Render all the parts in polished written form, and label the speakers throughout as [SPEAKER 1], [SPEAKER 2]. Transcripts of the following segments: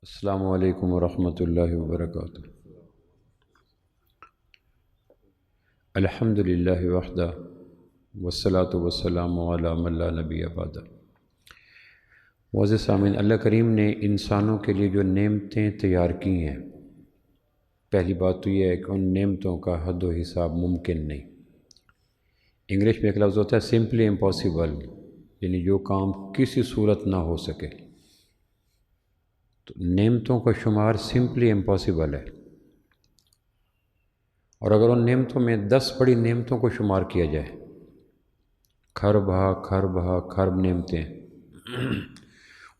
[SPEAKER 1] السلام علیکم ورحمۃ اللہ وبرکاتہ۔ الحمد للہ وحدہ والصلاة والسلام علی من لا نبی بعدہ۔ معزز سامعین، اللہ کریم نے انسانوں کے لیے جو نعمتیں تیار کی ہیں، پہلی بات تو یہ ہے کہ ان نعمتوں کا حد و حساب ممکن نہیں۔ انگلش میں ایک لفظ ہوتا ہے سمپلی امپاسبل، یعنی جو کام کسی صورت نہ ہو سکے۔ تو نعمتوں کا شمار سمپلی امپاسبل ہے، اور اگر ان نعمتوں میں 10 بڑی نعمتوں کو شمار کیا جائے، خرب نعمتیں،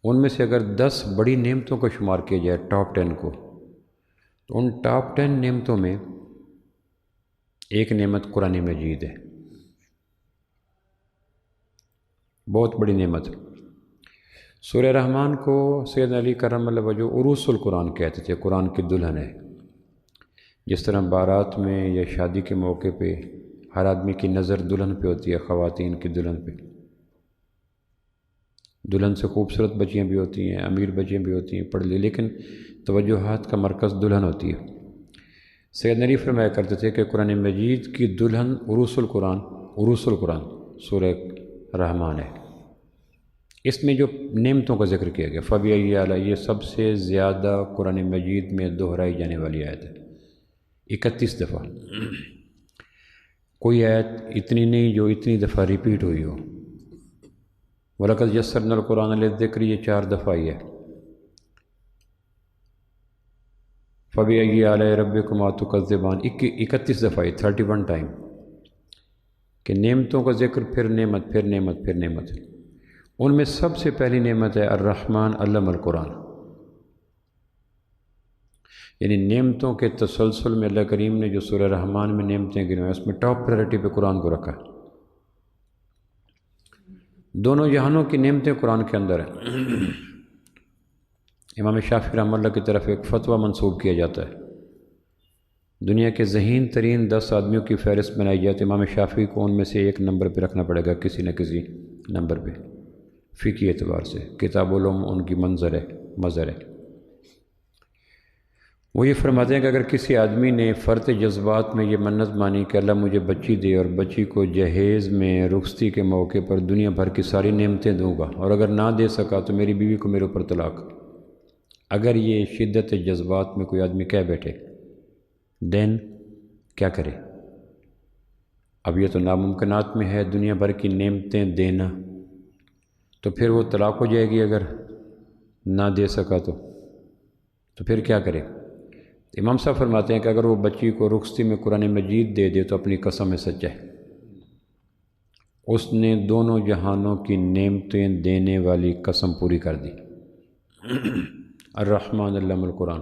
[SPEAKER 1] ان میں سے اگر 10 بڑی نعمتوں کو شمار کیا جائے ٹاپ 10 کو، تو ان ٹاپ 10 نعمتوں میں ایک نعمت قرآن مجید ہے، بہت بڑی نعمت۔ سورہ رحمان کو سیدنا علی کرم اللہ وجہ عروس القرآن کہتے تھے، قرآن کی دلہن ہے۔ جس طرح بارات میں یا شادی کے موقع پہ ہر آدمی کی نظر دلہن پہ ہوتی ہے، خواتین کی دلہن پہ، دلہن سے خوبصورت بچیاں بھی ہوتی ہیں، امیر بچیاں بھی ہوتی ہیں، پڑھ لی، لیکن توجہات کا مرکز دلہن ہوتی ہے۔ سیدنا علی فرمایا کرتے تھے کہ قرآن مجید کی دلہن عروس القرآن سورہ رحمان ہے۔ اس میں جو نعمتوں کا ذکر کیا گیا، فَبِأَيِّ آلَاءِ، یہ سب سے زیادہ قرآن مجید میں دہرائی جانے والی آیت ہے، 31 دفعہ۔ کوئی آیت اتنی نہیں جو اتنی دفعہ ریپیٹ ہوئی ہو۔ وَلَقَدْ يَسَّرْنَا الْقُرْآنَ لِلذِّكْرِ، یہ 4 دفعہ ہی ہے۔ فَبِأَيِّ آلَاءِ رَبِّكُمَا تُكَذِّبَانِ، 31 دفعہ ہی، 31 ٹائم، کہ نعمتوں کا ذکر، پھر نعمت، پھر نعمت، پھر نعمت۔ ان میں سب سے پہلی نعمت ہے الرحمن علم القرآن، یعنی نعمتوں کے تسلسل میں اللہ کریم نے جو سورہ رحمان میں نعمتیں گنوائیں، اس میں ٹاپ پرائرٹی پہ قرآن کو رکھا ہے۔ دونوں جہانوں کی نعمتیں قرآن کے اندر ہیں۔ امام شافعی رحمہ اللہ کی طرف ایک فتویٰ منسوب کیا جاتا ہے، دنیا کے ذہین ترین 10 آدمیوں کی فہرست بنائی جاتی ہے، امام شافعی کو ان میں سے ایک نمبر پہ رکھنا پڑے گا، کسی نہ کسی نمبر پہ، فقہی اعتبار سے۔ کتاب العلوم ان کی مظہر ہے۔ وہ یہ فرماتے ہیں کہ اگر کسی آدمی نے فرط جذبات میں یہ منت مانی کہ اللہ مجھے بچی دے اور بچی کو جہیز میں رخصتی کے موقع پر دنیا بھر کی ساری نعمتیں دوں گا، اور اگر نہ دے سکا تو میری بیوی کو میرے اوپر طلاق، اگر یہ شدت جذبات میں کوئی آدمی کہہ بیٹھے، دین کیا کرے؟ اب یہ تو ناممکنات میں ہے دنیا بھر کی نعمتیں دینا، تو پھر وہ طلاق ہو جائے گی اگر نہ دے سکا تو پھر کیا کرے؟ امام صاحب فرماتے ہیں کہ اگر وہ بچی کو رخصتی میں قرآن مجید دے دے تو اپنی قسم میں سچا ہے، اس نے دونوں جہانوں کی نعمتیں دینے والی قسم پوری کر دی۔ الرحمن علم القرآن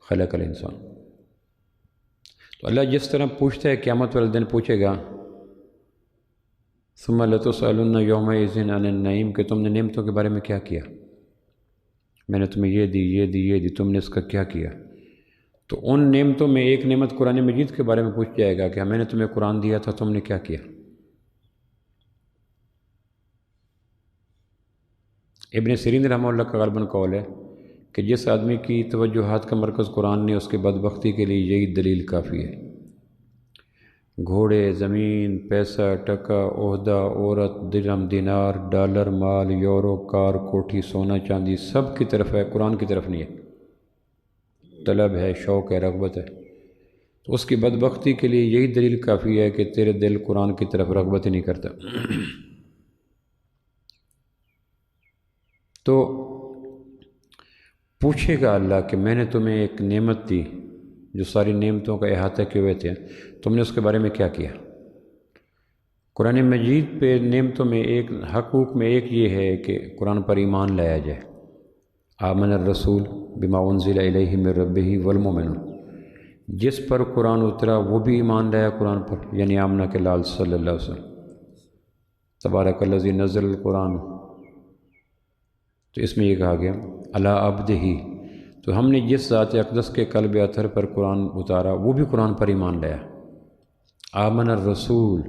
[SPEAKER 1] خلق الانسان۔ تو اللہ جس طرح پوچھتا ہے، قیامت والے دن پوچھے گا، ثم لتسألن یومئذ عن النعیم، کہ تم نے نعمتوں کے بارے میں کیا کیا، میں نے تمہیں یہ دی، تم نے اس کا کیا کیا؟ تو ان نعمتوں میں ایک نعمت قرآن مجید کے بارے میں پوچھ جائے گا کہ میں نے تمہیں قرآن دیا تھا، تم نے کیا کیا؟ ابن سیرین رحمہ اللہ کا غالباً قول ہے کہ جس آدمی کی توجہات کا مرکز قرآن نہیں، اس کے بدبختی کے لیے یہی دلیل کافی ہے۔ گھوڑے، زمین، پیسہ، ٹکا، عہدہ، عورت، درہم، دینار، ڈالر، مال، یورو، کار، کوٹھی، سونا، چاندی، سب کی طرف ہے، قرآن کی طرف نہیں ہے۔ طلب ہے، شوق ہے، رغبت ہے، تو اس کی بدبختی کے لیے یہی دلیل کافی ہے کہ تیرے دل قرآن کی طرف رغبت ہی نہیں کرتا۔ تو پوچھے گا اللہ کہ میں نے تمہیں ایک نعمت دی جو ساری نعمتوں کا احاطہ کیے ہوئے تھے، تم نے اس کے بارے میں کیا کیا؟ قرآن مجید پہ نعمتوں میں ایک حقوق میں ایک یہ ہے کہ قرآن پر ایمان لایا جائے۔ آمن الرسول بما انزل الیہ من ربہ والمؤمنون، جس پر قرآن اترا وہ بھی ایمان لایا قرآن پر، یعنی آمنہ کے لال صلی اللہ علیہ وسلم۔ تبارک الذی نزل القرآن، تو اس میں یہ کہا گیا علی عبدہ، تو ہم نے جس ذات اقدس کے قلب اطہر پر قرآن اتارا وہ بھی قرآن پر ایمان لایا۔ آمن الرسول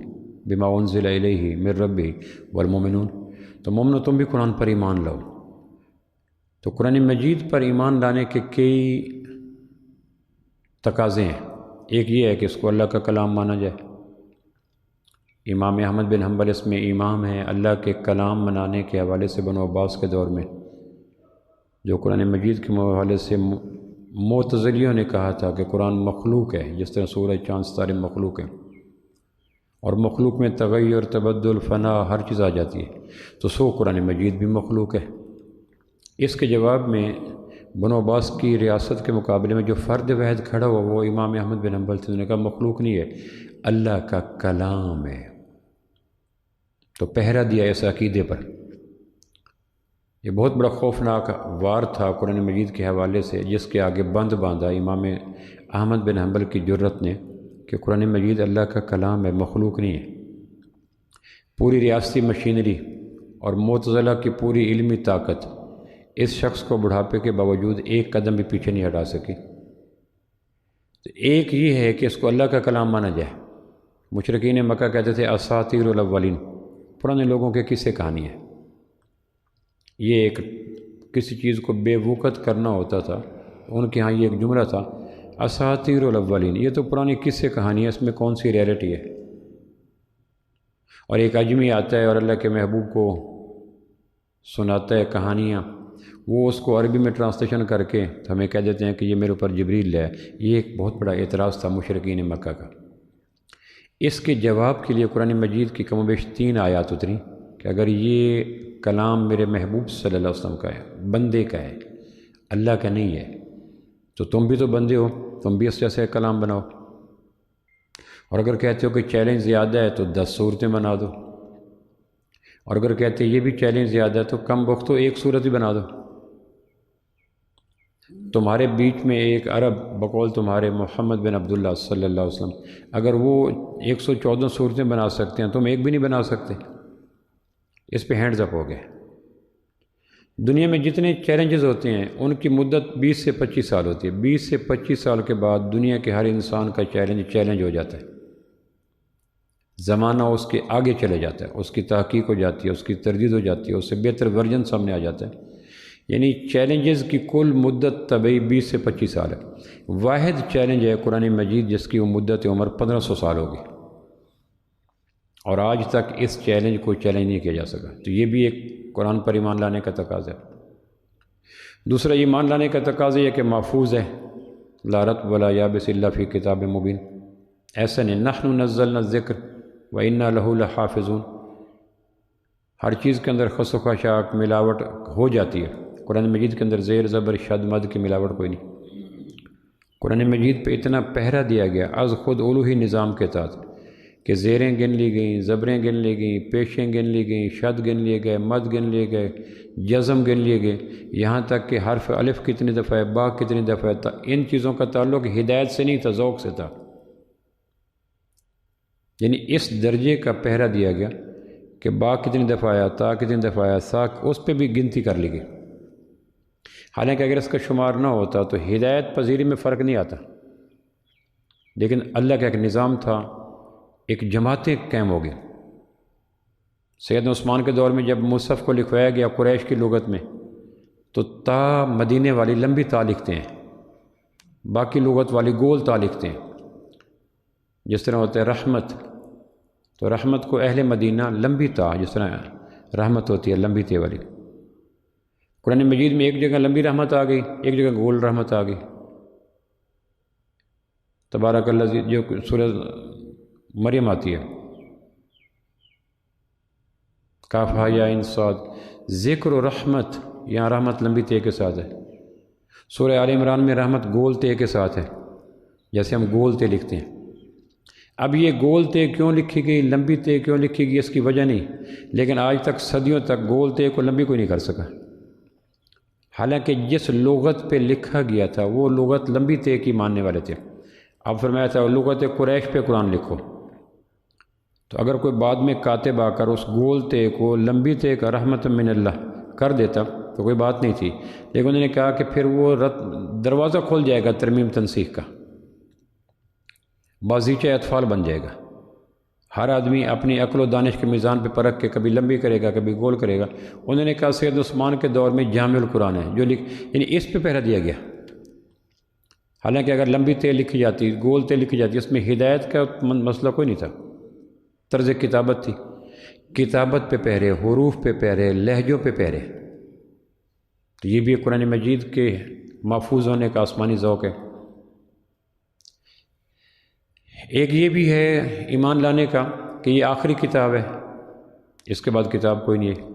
[SPEAKER 1] بما انزل الیہ من ربہ والمؤمنون، تو مومنو تم بھی قرآن پر ایمان لاؤ۔ تو قرآن مجید پر ایمان لانے کے کئی تقاضے ہیں۔ ایک یہ ہے کہ اس کو اللہ کا کلام مانا جائے۔ امام احمد بن حنبل اس میں امام ہیں اللہ کے کلام منانے کے حوالے سے بنو عباس کے دور میں، جو قرآن مجید کے حوالے سے معتزلیوں نے کہا تھا کہ قرآن مخلوق ہے، جس طرح سورج چاند ستارے مخلوق ہیں، اور مخلوق میں تغیر، تبدل، فنا ہر چیز آ جاتی ہے، تو سو قرآن مجید بھی مخلوق ہے۔ اس کے جواب میں بنو عباس کی ریاست کے مقابلے میں جو فرد واحد کھڑا ہوا وہ امام احمد بن حنبل تھے۔ انہوں نے کہا مخلوق نہیں ہے، اللہ کا کلام ہے۔ تو پہرا دیا اس عقیدے پر۔ یہ بہت بڑا خوفناک وار تھا قرآن مجید کے حوالے سے، جس کے آگے بند باندھا امام احمد بن حنبل کی جرت نے کہ قرآن مجید اللہ کا کلام ہے، مخلوق نہیں ہے۔ پوری ریاستی مشینری اور معتزلہ کی پوری علمی طاقت اس شخص کو بڑھاپے کے باوجود ایک قدم بھی پیچھے نہیں ہٹا سکی۔ تو ایک یہ ہے کہ اس کو اللہ کا کلام مانا جائے۔ مشرکین مکہ کہتے تھے اساطیر الاولین، پرانے لوگوں کے قصے کہانی ہے۔ یہ ایک کسی چیز کو بے وقت کرنا ہوتا تھا، ان کے ہاں یہ ایک جملہ تھا اساطیر الاولین، یہ تو پرانی قصے کہانی ہے، اس میں کون سی ریئلٹی ہے۔ اور ایک اجمی آتا ہے اور اللہ کے محبوب کو سناتا ہے کہانیاں، وہ اس کو عربی میں ٹرانسلیشن کر کے ہمیں کہہ دیتے ہیں کہ یہ میرے اوپر جبریل ہے۔ یہ ایک بہت بڑا اعتراض تھا مشرکین مکہ کا۔ اس کے جواب کے لیے قرآن مجید کی کم و بیش 3 آیات اتری کہ اگر یہ کلام میرے محبوب صلی اللہ علیہ وسلم کا ہے، بندے کا ہے، اللہ کا نہیں ہے، تو تم بھی تو بندے ہو، تم بھی اس جیسے کلام بناؤ۔ اور اگر کہتے ہو کہ چیلنج زیادہ ہے تو 10 صورتیں بنا دو، اور اگر کہتے ہیں یہ بھی چیلنج زیادہ ہے تو کم وقت تو 1 صورت ہی بنا دو۔ تمہارے بیچ میں ایک عرب بقول تمہارے محمد بن عبداللہ صلی اللہ علیہ وسلم، اگر وہ 114 صورتیں بنا سکتے ہیں تم ایک بھی نہیں بنا سکتے۔ اس پہ ہینڈز اپ ہو گئے۔ دنیا میں جتنے چیلنجز ہوتے ہیں ان کی مدت 20 سے 25 سال ہوتی ہے۔ 20 سے 25 سال کے بعد دنیا کے ہر انسان کا چیلنج ہو جاتا ہے۔ زمانہ اس کے آگے چلے جاتا ہے، اس کی تحقیق ہو جاتی ہے، اس کی تردید ہو جاتی ہے، اس سے بہتر ورژن سامنے آ جاتا ہے۔ یعنی چیلنجز کی کل مدت طبعی 20 سے 25 سال ہے۔ واحد چیلنج ہے قرآن مجید جس کی وہ مدت عمر 1500 سال ہوگی، اور آج تک اس چیلنج کو چیلنج نہیں کیا جا سکا۔ تو یہ بھی ایک قرآن پر ایمان لانے کا تقاضا ہے۔ دوسرا ایمان لانے کا تقاضا یہ کہ محفوظ ہے، لا رطب ولا یابس الا فی کتاب مبین۔ ایسا نہیں، نحن نزلنا الذکر وإنا لہ لحافظون۔ ہر چیز کے اندر خس و خشاک ملاوٹ ہو جاتی ہے، قرآن مجید کے اندر زیر زبر شد مد کی ملاوٹ کوئی نہیں۔ قرآن مجید پہ اتنا پہرا دیا گیا از خود الوہی نظام کے تحت کہ زیریں گن لی گئیں، زبریں گن لی گئیں، پیشیں گن لی گئیں، شد گن لیے گئے، مد گن لیے گئے، جزم گن لیے گئے، یہاں تک کہ حرف الف کتنی دفعہ ہے، با کتنی دفعہ ہے۔ ان چیزوں کا تعلق ہدایت سے نہیں تھا، ذوق سے تھا۔ یعنی اس درجے کا پہرا دیا گیا کہ با کتنی دفعہ آیا، تا کتنی دفعہ آیا، سا اس پہ بھی گنتی کر لی گئی۔ حالانکہ اگر اس کا شمار نہ ہوتا تو ہدایت پذیری میں فرق نہیں آتا، لیکن اللہ کا ایک نظام تھا، ایک جماعتیں قائم ہو گئی۔ سیدنا عثمان کے دور میں جب مصحف کو لکھوایا گیا قریش کی لغت میں تو تا مدینے والی لمبی تا لکھتے ہیں، باقی لغت والی گول تا لکھتے ہیں۔ جس طرح ہوتا ہے رحمت، تو رحمت کو اہل مدینہ لمبی تا، جس طرح رحمت ہوتی ہے لمبی تے والی۔ قرآن مجید میں ایک جگہ لمبی رحمت آ گئی، ایک جگہ گول رحمت آ گئی۔ تبارک اللہ جو سورہ مریم آتی ہے، کاف ہا یا عین صاد، ذکر و رحمت، یہاں رحمت لمبی تے کے ساتھ ہے۔ سورہ آل عمران میں رحمت گول تے کے ساتھ ہے، جیسے ہم گول تے لکھتے ہیں۔ اب یہ گول تے کیوں لکھی گئی، لمبی تے کیوں لکھی گئی، اس کی وجہ نہیں، لیکن آج تک صدیوں تک گول تے کو لمبی کوئی نہیں کر سکا۔ حالانکہ جس لغت پہ لکھا گیا تھا وہ لغت لمبی تے کی ماننے والے تھے۔ اب فرمایا تھا لغت قریش پہ قرآن لکھو، تو اگر کوئی بعد میں کاتب آ کر اس گول تے کو لمبی تے کا رحمت من اللہ کر دیتا تو کوئی بات نہیں تھی، لیکن انہوں نے کہا کہ پھر وہ دروازہ کھل جائے گا ترمیم تنسیخ کا، بازیچہ اطفال بن جائے گا۔ ہر آدمی اپنی عقل و دانش کے میزان پہ پرکھ کے کبھی لمبی کرے گا کبھی گول کرے گا۔ انہوں نے کہا سید عثمان کے دور میں جامع القرآن ہے جو یعنی اس پہ پہرا دیا گیا۔ حالانکہ اگر لمبی تے لکھی جاتی گول تے لکھی جاتی اس میں ہدایت کا مسئلہ کوئی نہیں تھا، طرز کتابت تھی، کتابت پہ پہرے، حروف پہ پہرے، لہجوں پہ پہرے۔ تو یہ بھی قرآن مجید کے محفوظ ہونے کا آسمانی ذوق ہے۔ ایک یہ بھی ہے ایمان لانے کا کہ یہ آخری کتاب ہے، اس کے بعد کتاب کوئی نہیں ہے۔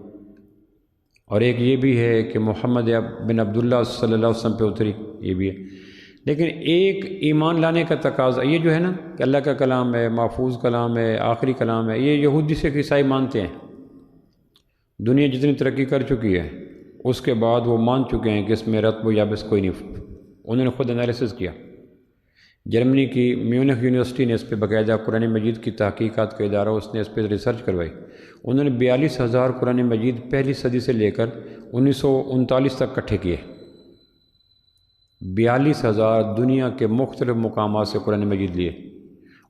[SPEAKER 1] اور ایک یہ بھی ہے کہ محمد بن عبداللہ صلی اللہ علیہ وسلم پہ اتری، یہ بھی ہے۔ لیکن ایک ایمان لانے کا تقاضا یہ جو ہے نا کہ اللہ کا کلام ہے، محفوظ کلام ہے، آخری کلام ہے، یہ یہودی سے عیسائی مانتے ہیں۔ دنیا جتنی ترقی کر چکی ہے اس کے بعد وہ مان چکے ہیں کہ اس میں رتب و یابس کوئی نہیں۔ انہوں نے خود انالیسس کیا۔ جرمنی کی میونخ یونیورسٹی نے اس پہ باقاعدہ قرآن مجید کی تحقیقات کا ادارہ، اس نے اس پہ ریسرچ کروائی۔ انہوں نے 42,000 قرآن مجید پہلی صدی سے لے کر 1939 تک اکٹھے کیے۔ 42,000 دنیا کے مختلف مقامات سے قرآن مجید لیے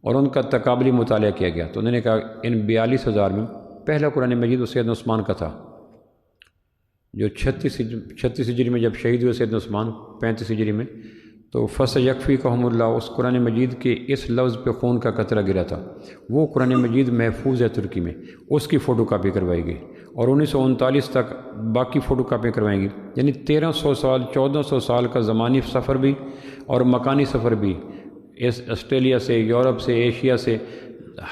[SPEAKER 1] اور ان کا تقابلی مطالعہ کیا گیا۔ تو انہوں نے کہا ان 42,000 میں پہلا قرآن مجید سید عثمان کا تھا، جو 36 ہجری میں جب شہید ہوئے سید عثمان، 35 ہجری میں، تو فَسَيَكْفِيكَهُمُ اللَّهُ اس قرآن مجید کے اس لفظ پہ خون کا قطرہ گرا تھا، وہ قرآن مجید محفوظ ہے ترکی میں، اس کی فوٹو کاپی کروائی گئی اور 1939 تک باقی فوٹو کاپی کروائیں گی۔ یعنی 1300 سال 1400 سال کا زمانی سفر بھی اور مکانی سفر بھی، اس آسٹریلیا سے، یورپ سے، ایشیا سے،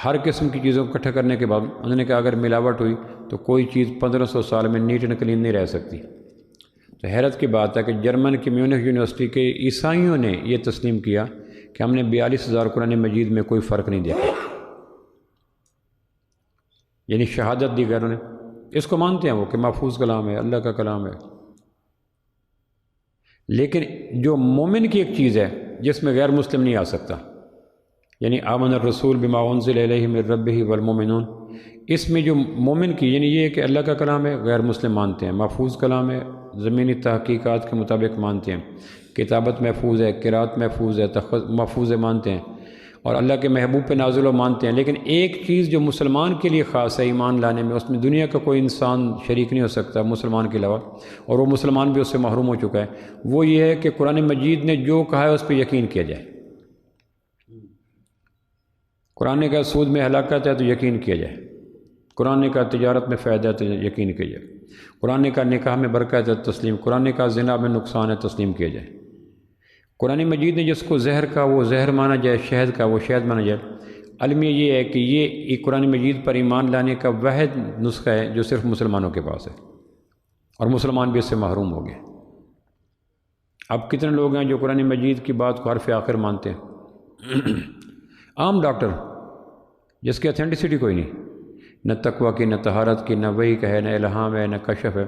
[SPEAKER 1] ہر قسم کی چیزوں کو اکٹھا کرنے کے بعد انہوں نے کہا اگر ملاوٹ ہوئی تو کوئی چیز 1500 سال میں نیٹ اینڈ کلین نہیں رہ سکتی۔ تو حیرت کی بات ہے کہ جرمن کی میونخ یونیورسٹی کے عیسائیوں نے یہ تسلیم کیا کہ ہم نے 42,000 قرآن مجید میں کوئی فرق نہیں دیکھا، یعنی شہادت دی غیروں نے، اس کو مانتے ہیں وہ کہ محفوظ کلام ہے، اللہ کا کلام ہے۔ لیکن جو مومن کی ایک چیز ہے جس میں غیر مسلم نہیں آ سکتا، یعنی آمن الرسول بما انزل الیہ من ربہ والمؤمنون، اس میں جو مومن کی یعنی یہ ہے کہ اللہ کا کلام ہے، غیر مسلم مانتے ہیں، محفوظ کلام ہے، زمینی تحقیقات کے مطابق مانتے ہیں، کتابت محفوظ ہے، قرات محفوظ ہے، محفوظ ہے مانتے ہیں، اور اللہ کے محبوب پہ نازل و مانتے ہیں۔ لیکن ایک چیز جو مسلمان کے لیے خاص ہے ایمان لانے میں، اس میں دنیا کا کوئی انسان شریک نہیں ہو سکتا مسلمان کے علاوہ، اور وہ مسلمان بھی اس سے محروم ہو چکا ہے، وہ یہ ہے کہ قرآن مجید نے جو کہا ہے اس پہ یقین کیا جائے۔ قرآن کا سود میں ہلاکت ہے تو یقین کیا جائے، قرآن کا تجارت میں فائدہ ہے تو یقین کیا جائے، قرآن کا نکاح میں برکت ہے تسلیم، قرآن کا زنا میں نقصان ہے تسلیم کیا جائے۔ قرآن مجید نے جس کو زہر کا وہ زہر مانا جائے، شہد کا وہ شہد مانا جائے۔ المیہ یہ ہے کہ یہ قرآن مجید پر ایمان لانے کا واحد نسخہ ہے جو صرف مسلمانوں کے پاس ہے، اور مسلمان بھی اس سے محروم ہو گئے۔ اب کتنے لوگ ہیں جو قرآن مجید کی بات کو حرف آخر مانتے ہیں؟ عام ڈاکٹر جس کی اتھینٹسٹی کوئی نہیں، نہ تقوی کی، نہ طہارت کی، نہ وحی کا ہے، نہ الہام ہے، نہ کشف ہے،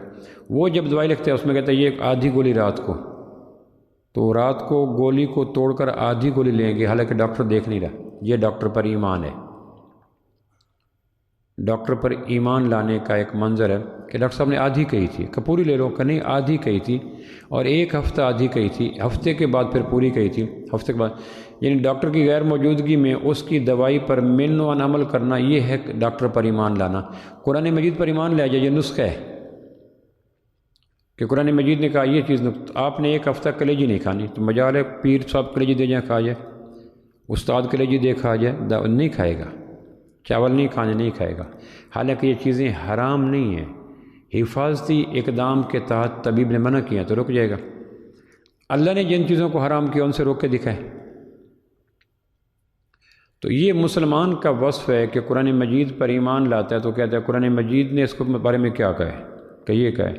[SPEAKER 1] وہ جب دوائی لکھتے ہیں اس میں کہتا ہے یہ ایک آدھی گولی رات کو، تو رات کو گولی کو توڑ کر آدھی گولی لیں گے، حالانکہ ڈاکٹر دیکھ نہیں رہا۔ یہ ڈاکٹر پر ایمان ہے۔ ڈاکٹر پر ایمان لانے کا ایک منظر ہے کہ ڈاکٹر صاحب نے آدھی کہی تھی، کہ پوری لے لو، کہ نہیں آدھی کہی تھی، اور ایک ہفتہ آدھی کہی تھی، ہفتے کے بعد پھر پوری کہی تھی، ہفتے کے بعد، یعنی ڈاکٹر کی غیر موجودگی میں اس کی دوائی پر من و عمل کرنا، یہ ہے ڈاکٹر پر ایمان لانا۔ قرآن مجید پر ایمان لے جائے، یہ نسخہ ہے کہ قرآن مجید نے کہا یہ چیز، آپ نے ایک ہفتہ کلیجی نہیں کھانی تو مجال ہے پیر صاحب کلیجی دے جائیں کھا جائے، استاد کلیجی دے کھا جائے، نہیں کھائے گا، چاول نہیں کھانے نہیں کھائے گا، حالانکہ یہ چیزیں حرام نہیں ہیں، حفاظتی اقدام کے تحت طبیب نے منع کیا تو رک جائے گا۔ اللہ نے جن چیزوں کو حرام کیا ان سے روک کے دکھائے۔ تو یہ مسلمان کا وصف ہے کہ قرآن مجید پر ایمان لاتا ہے تو کہتا ہے قرآن مجید نے اس کے بارے میں کیا کہا ہے، کہ یہ کہا ہے،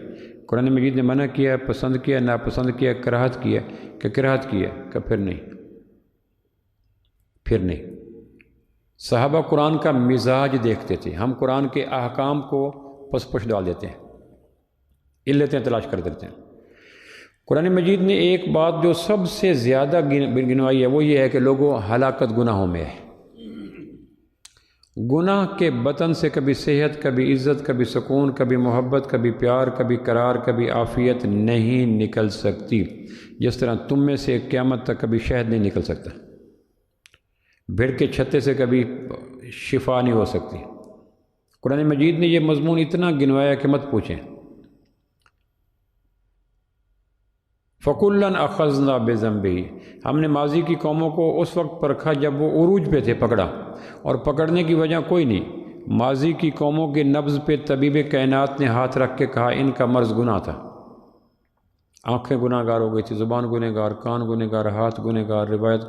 [SPEAKER 1] قرآن مجید نے منع کیا، پسند کیا، ناپسند کیا، کراہت کیا، کہ کراہت کیا، کہ پھر نہیں۔ صحابہ قرآن کا مزاج دیکھتے تھے، ہم قرآن کے احکام کو پس پش ڈال دیتے ہیں، علتیں تلاش کر دیتے ہیں۔ قرآن مجید نے ایک بات جو سب سے زیادہ گنوائی ہے وہ یہ ہے کہ لوگوں ہلاکت گناہوں میں ہے۔ گناہ کے بطن سے کبھی صحت، کبھی عزت، کبھی سکون، کبھی محبت، کبھی پیار، کبھی قرار، کبھی عافیت نہیں نکل سکتی، جس طرح تم میں سے قیامت تک کبھی شہد نہیں نکل سکتا۔ بھیڑ کے چھتے سے کبھی شفا نہیں ہو سکتی۔ قرآن مجید نے یہ مضمون اتنا گنوایا کہ مت پوچھیں۔ فَكُلًّا أَخَذْنَا بِذَنبِهِ، ہم نے ماضی کی قوموں کو اس وقت پرکھا جب وہ عروج پہ تھے، پکڑا، اور پکڑنے کی وجہ کوئی نہیں، ماضی کی قوموں کے نبض پہ طبیب کائنات نے ہاتھ رکھ کے کہا ان کا مرض گناہ تھا، آنکھیں گناہ گار ہو گئی تھی، زبان گناہ گار، کان گناہ گار، ہاتھ گناہ گار، روایت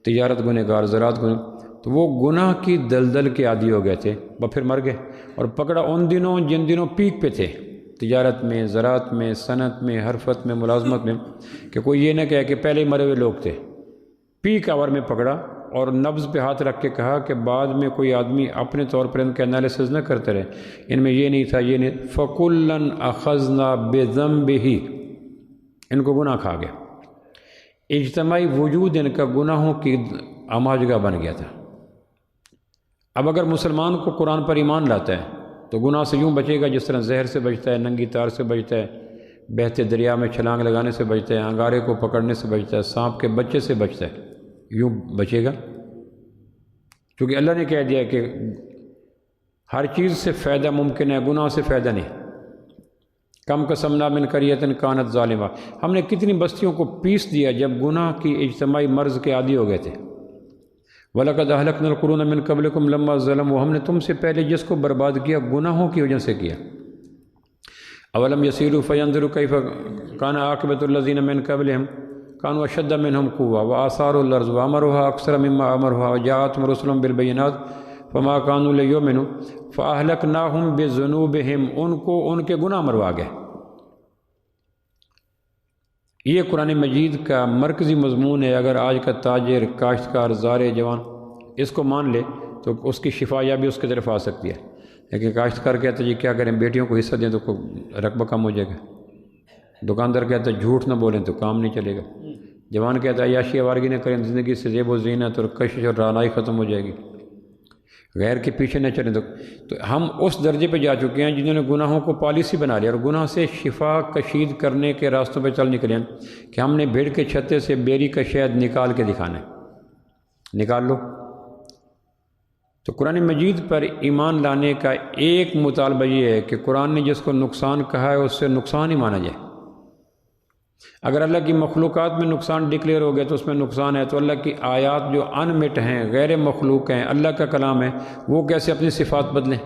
[SPEAKER 1] تجارت گناہ گار، زراعت گناہ، تو وہ گناہ کی دلدل کے عادی ہو گئے تھے، وہ پھر مر گئے، اور پکڑا ان دنوں جن دنوں پیک پہ تھے، تجارت میں، زراعت میں، صنعت میں، حرفت میں، ملازمت میں، کہ کوئی یہ نہ کہے کہ پہلے ہی مرے ہوئے لوگ تھے، پیک آور میں پکڑا اور نبض پہ ہاتھ رکھ کے کہا کہ بعد میں کوئی آدمی اپنے طور پر ان کا انالیسز نہ کرتے رہے، ان میں یہ نہیں تھا، یہ نہیں، فَكُلًّا أَخَذْنَا بِذَنبِهِ، ان کو گناہ کھا گیا۔ اجتماعی وجود ان کا گناہوں کی آماجگاہ بن گیا تھا۔ اب اگر مسلمان کو قرآن پر ایمان لاتا ہے تو گناہ سے یوں بچے گا جس طرح زہر سے بچتا ہے، ننگی تار سے بچتا ہے، بہتے دریا میں چھلانگ لگانے سے بچتا ہے، انگارے کو پکڑنے سے بچتا ہے، سانپ کے بچے سے بچتا ہے، یوں بچے گا، کیونکہ اللہ نے کہہ دیا کہ ہر چیز سے فائدہ ممکن ہے، گناہ سے فائدہ نہیں۔ کم قسمنا من قریۃ کانت ظالمہ، ہم نے کتنی بستیوں کو پیس دیا جب گناہ کی اجتماعی مرض کے عادی ہو گئے تھے۔ وَلَقَدْ أَهْلَكْنَا الْقُرُونَ مِنْ قَبْلِكُمْ لَمَّا ظَلَمُوا، ہم نے تم سے پہلے جس کو برباد کیا گناہوں کی وجہ سے کیا۔ اولم یسیروا فینظروا کیف کان عاقبۃ الذین من قبلہم کانوا اشد منہم قوۃ وآثاروا الارض وعمروها اکثر مما عمروها وجاءتهم رسلهم بالبینات فما كانوا لیؤمنوا فاہلکناہم بذنوبہم، ان کو ان کے گناہ مروا گئے۔ یہ قرآن مجید کا مرکزی مضمون ہے۔ اگر آج کا تاجر، کاشتکار، زارع، جوان اس کو مان لے تو اس کی شفا یابی اس کی طرف آ سکتی ہے، لیکن کاشتکار کہتا ہے جی کیا کریں، بیٹیوں کو حصہ دیں تو رقبہ کم ہو جائے گا، دکاندار کہتا ہے جھوٹ نہ بولیں تو کام نہیں چلے گا، جوان کہتا ہے عیاشی آوارگی نہ کریں، زندگی سے زیب و زینت اور کشش اور رعنائی ختم ہو جائے گی، غیر کے پیچھے نہ چلیں تو ہم اس درجے پہ جا چکے ہیں جنہوں نے گناہوں کو پالیسی بنا لیا اور گناہ سے شفا کشید کرنے کے راستوں پہ چل نکلے ہیں کہ ہم نے بھیڑ کے چھتے سے بیری کا شہد نکال کے دکھانا ہے، نکال لو۔ تو قرآن مجید پر ایمان لانے کا ایک مطالبہ یہ ہے کہ قرآن نے جس کو نقصان کہا ہے اس سے نقصان ہی مانا جائے۔ اگر اللہ کی مخلوقات میں نقصان ڈکلیئر ہو گیا تو اس میں نقصان ہے، تو اللہ کی آیات جو انمٹ ہیں، غیر مخلوق ہیں، اللہ کا کلام ہے، وہ کیسے اپنی صفات بدلیں؟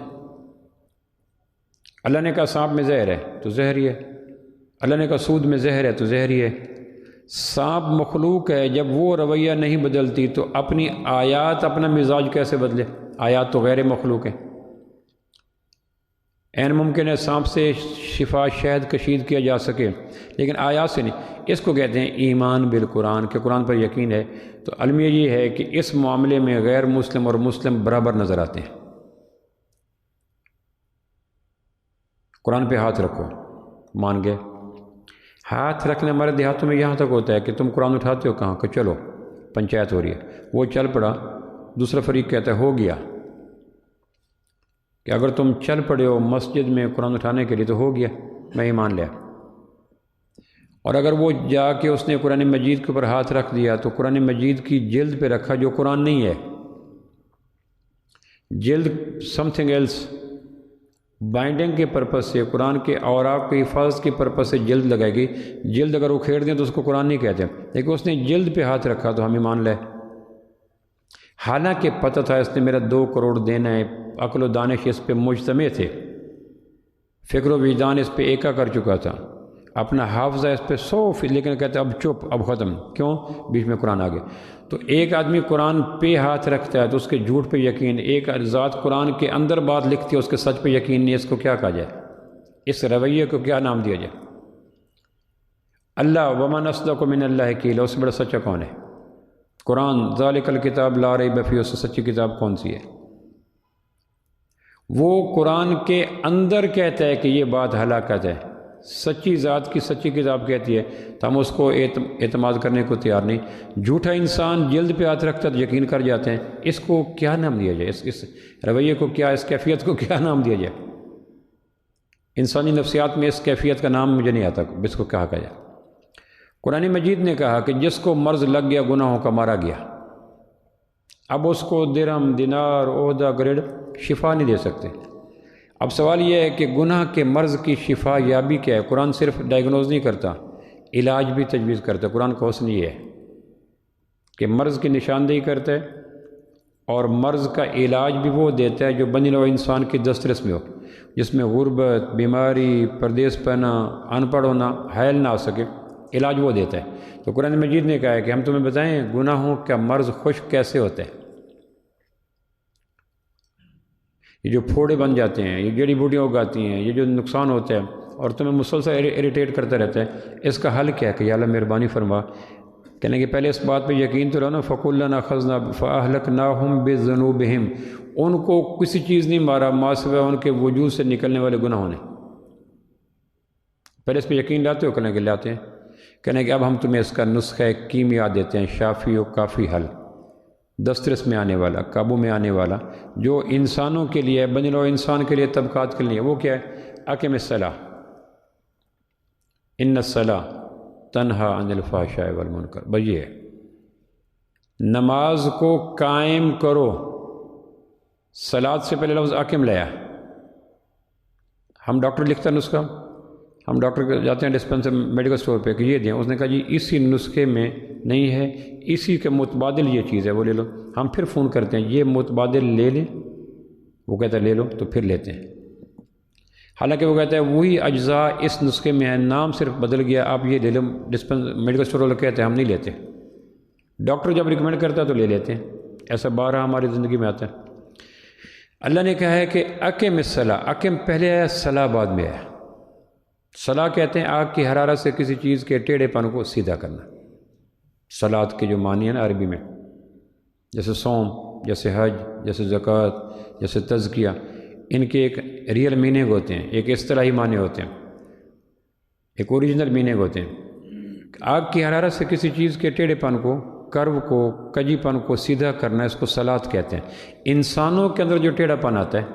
[SPEAKER 1] اللہ نے کہا سانپ میں زہر ہے تو زہر ہی ہے، اللہ نے کہا سود میں زہر ہے تو زہر ہی ہے۔ سانپ مخلوق ہے، جب وہ رویہ نہیں بدلتی تو اپنی آیات اپنا مزاج کیسے بدلے؟ آیات تو غیر مخلوق ہیں۔ عین ممکن ہے سانپ سے شفا شہد کشید کیا جا سکے، لیکن آیات سے نہیں۔ اس کو کہتے ہیں ایمان بالقرآن، کہ قرآن پر یقین ہے۔ تو المیہ یہ ہے کہ اس معاملے میں غیر مسلم اور مسلم برابر نظر آتے ہیں۔ قرآن پہ ہاتھ رکھو، مان گئے۔ ہاتھ رکھنے ہمارے دیہاتوں میں یہاں تک ہوتا ہے کہ تم قرآن اٹھاتے ہو کہاں کہ چلو پنچایت ہو رہی ہے، وہ چل پڑا، دوسرا فریق کہتا ہے ہو گیا، کہ اگر تم چل پڑے ہو مسجد میں قرآن اٹھانے کے لیے تو ہو گیا، میں ایمان لیا۔ اور اگر وہ جا کے اس نے قرآن مجید کے اوپر ہاتھ رکھ دیا تو قرآن مجید کی جلد پہ رکھا جو قرآن نہیں ہے، جلد سم تھنگ ایلس، بائنڈنگ کے پرپس سے، قرآن کے اوراق کی حفاظت کے پرپس سے جلد لگائے گی، جلد اگر اکھیڑ دیں تو اس کو قرآن نہیں کہتے، لیکن اس نے جلد پہ ہاتھ رکھا تو ہم ایمان لائے، حالانکہ پتہ تھا اس نے میرا 2 کروڑ دینا ہے، عقل و دانش اس پہ مجتمع تھے، فکر و وجدان اس پہ ایکا کر چکا تھا، اپنا حافظہ اس پہ 100، لیکن کہتے اب چپ، اب ختم، کیوں؟ بیچ میں قرآن آ گیا۔ تو ایک آدمی قرآن پہ ہاتھ رکھتا ہے تو اس کے جھوٹ پہ یقین، ایک ذات قرآن کے اندر بات لکھتی ہے اس کے سچ پہ یقین نہیں، اس کو کیا کہا جائے؟ اس رویے کو کیا نام دیا جائے؟ اللہ ومن اصدق من اللہ قیلا، اس سے بڑا سچا کون ہے؟ قرآن، ذالک الکتاب لا ریب فیہ، اس سے سچی کتاب کون سی ہے؟ وہ قرآن کے اندر کہتا ہے کہ یہ بات ہلاکت ہے، سچی ذات کی سچی کتاب کہتی ہے، تو ہم اس کو اعتماد کرنے کو تیار نہیں۔ جھوٹا انسان جلد پہ ہاتھ رکھتا ہے تو یقین کر جاتے ہیں۔ اس کو کیا نام دیا جائے؟ اس رویے کو کیا، اس کیفیت کو کیا نام دیا جائے؟ انسانی نفسیات میں اس کیفیت کا نام مجھے نہیں آتا، اس کو کہا جائے۔ قرآن مجید نے کہا کہ جس کو مرض لگ گیا گناہوں کا مارا گیا، اب اس کو درہم، دینار، عہدہ، گریڈ شفا نہیں دے سکتے۔ اب سوال یہ ہے کہ گناہ کے مرض کی شفا یابی کیا ہے؟ قرآن صرف ڈائیگنوز نہیں کرتا، علاج بھی تجویز کرتا ہے۔ قرآن کا حسن یہ ہے کہ مرض کی نشاندہی کرتا ہے اور مرض کا علاج بھی وہ دیتا ہے جو بنی نوع انسان کی دسترس میں ہو، جس میں غربت، بیماری، پردیس پنا، ان پڑھ ہونا، حائل نہ آ سکے، علاج وہ دیتا ہے۔ تو قرآن مجید نے کہا ہے کہ ہم تمہیں بتائیں گناہوں کا مرض خشک کیسے ہوتا ہے۔ یہ جو پھوڑے بن جاتے ہیں، یہ جڑی بوٹیاں اگاتی ہیں، یہ جو نقصان ہوتا ہے اور تمہیں مسلسل اریٹیٹ کرتا رہتا ہے، اس کا حل کیا ہے کہ یا اللہ مہربانی فرما۔ کہنے کہ پہلے اس بات پہ یقین تو رہو نا، فَكُلًّا أَخَذْنَا فَأَهْلَكْنَاهُمْ بِذُنُوبِهِمْ، ان کو کسی چیز نہیں مارا ما سوائے ان کے وجود سے نکلنے والے گناہوں نے۔ پہلے اس پہ یقین لاتے ہو؟ کہنے کہ لاتے ہیں۔ کہنے کہ اب ہم تمہیں اس کا نسخہ کیمیا دیتے ہیں، شافی و کافی حل، دسترس میں آنے والا، قابو میں آنے والا، جو انسانوں کے لیے، بنی نوع انسان کے لیے، طبقات کے لیے، وہ کیا ہے؟ اقم الصلاۃ، ان الصلاۃ تنہا عن الفحشاء والمنکر۔ بھئی یہ نماز کو قائم کرو، صلاۃ سے پہلے لفظ اقم لایا۔ ہم ڈاکٹر لکھتا ہے نسخہ، ہم ڈاکٹر کے جاتے ہیں ڈسپینسر میڈیکل اسٹور پہ کہ یہ دیں، اس نے کہا جی اسی نسخے میں نہیں ہے، اسی کے متبادل یہ چیز ہے، وہ لے لو۔ ہم پھر فون کرتے ہیں یہ متبادل لے لیں، وہ کہتا ہے لے لو، تو پھر لیتے ہیں۔ حالانکہ وہ کہتا ہے وہی اجزاء اس نسخے میں ہے، نام صرف بدل گیا، آپ یہ لے لو۔ میڈیکل اسٹور والے کہتے ہیں ہم نہیں لیتے، ڈاکٹر جب ریکمینڈ کرتا ہے تو لے لیتے ہیں۔ ایسا بارہ ہماری زندگی میں آتا ہے۔ اللہ نے کہا ہے کہ اقم الصلاۃ، اقم پہلے آیا، صلاۃ بعد میں آیا۔ صلاح کہتے ہیں آگ کی حرارت سے کسی چیز کے ٹیڑھے پن کو سیدھا کرنا۔ صلاۃ کے جو معنی ہے نا عربی میں، جیسے صوم، جیسے حج، جیسے زکوٰۃ، جیسے تزکیہ، ان کے ایک ریئل میننگ ہوتے ہیں، ایک اصطلاحی معنی ہوتے ہیں، ایک اوریجنل میننگ ہوتے ہیں۔ آگ کی حرارت سے کسی چیز کے ٹیڑھے پن کو، کرو کو، کجی پن کو سیدھا کرنا، اس کو صلاۃ کہتے ہیں۔ انسانوں کے اندر جو ٹیڑھا پن آتا ہے،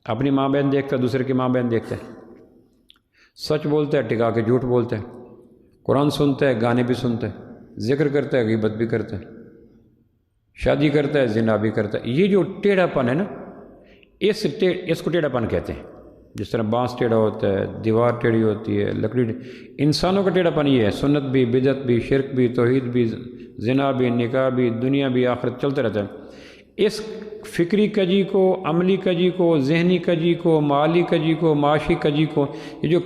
[SPEAKER 1] اپنی ماں بہن دیکھتا ہے، دوسرے کی ماں بہن دیکھتا ہے، سچ بولتا ہے، ٹکا کے جھوٹ بولتا ہے، قرآن سنتا ہے، گانے بھی سنتا ہے، ذکر کرتا ہے، غیبت بھی کرتا ہے، شادی کرتا ہے، زنا بھی کرتا ہے۔ یہ جو ٹیڑھا پن ہے نا، اس کو ٹیڑھا پن کہتے ہیں۔ جس طرح بانس ٹیڑھا ہوتا ہے، دیوار ٹیڑھی ہوتی ہے، لکڑی انسانوں کا ٹیڑھا پن یہ ہے۔ سنت بھی، بدعت بھی، شرک بھی، توحید بھی، زنا بھی، نکاح بھی، دنیا بھی، آخرت، چلتا رہتا ہے۔ اس فکری کجی کو، عملی کجی کو، ذہنی کجی کو، مالی کجی کو، معاشی کجی کو، یہ جو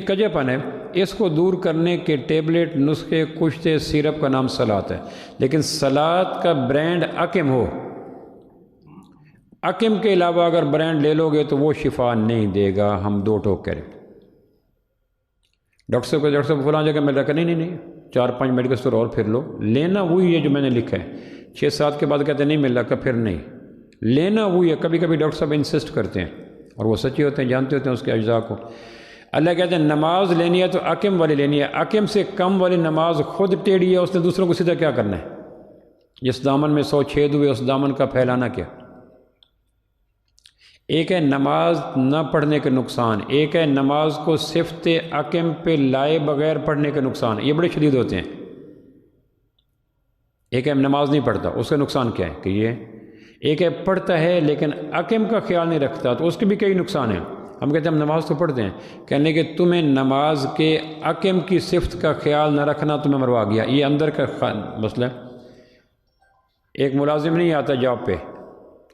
[SPEAKER 1] کجا پن ہے، اس کو دور کرنے کے ٹیبلٹ، نسخے، کشتے، سیرپ کا نام صلاۃ ہے۔ لیکن صلاۃ کا برانڈ اقم ہو، اقم کے علاوہ اگر برانڈ لے لو گے تو وہ شفا نہیں دے گا۔ ہم دو ٹوک کریں، ڈاکٹر صاحب فلاں جگہ مل رہا، نہیں، 4-5 میڈیکل اسٹور اور پھر لو، لینا وہی ہے جو میں نے لکھا ہے۔ 6-7 کے بعد کہتے ہیں نہیں مل رہا، کہ پھر نہیں لینا وہی ہے۔ کبھی کبھی ڈاکٹر صاحب انسسٹ کرتے ہیں اور وہ سچی ہوتے ہیں، جانتے ہوتے ہیں اس کے اجزاء کو۔ اللہ کہتے ہیں نماز لینی ہے تو اقم والی لینی ہے، اقم سے کم والی نماز خود ٹیڑھی ہے، اس نے دوسروں کو سیدھا کیا کرنا ہے؟ جس دامن میں 100 چھید ہوئے، اس دامن کا پھیلانا کیا؟ ایک ہے نماز نہ پڑھنے کے نقصان، ایک ہے نماز کو صفت اقم پہ لائے بغیر پڑھنے کے نقصان، یہ بڑے شدید ہوتے ہیں۔ ایک ہے نماز نہیں پڑھتا، اس کا نقصان کیا ہے کہ یہ، ایک ہے پڑھتا ہے لیکن اقم کا خیال نہیں رکھتا، تو اس کے بھی کئی نقصان ہیں۔ ہم کہتے ہیں ہم نماز تو پڑھتے ہیں، کہنے کہ تمہیں نماز کے اقم کی صفت کا خیال نہ رکھنا تمہیں مروا گیا، یہ اندر کا مسئلہ ہے۔ ایک ملازم نہیں آتا جاب پہ،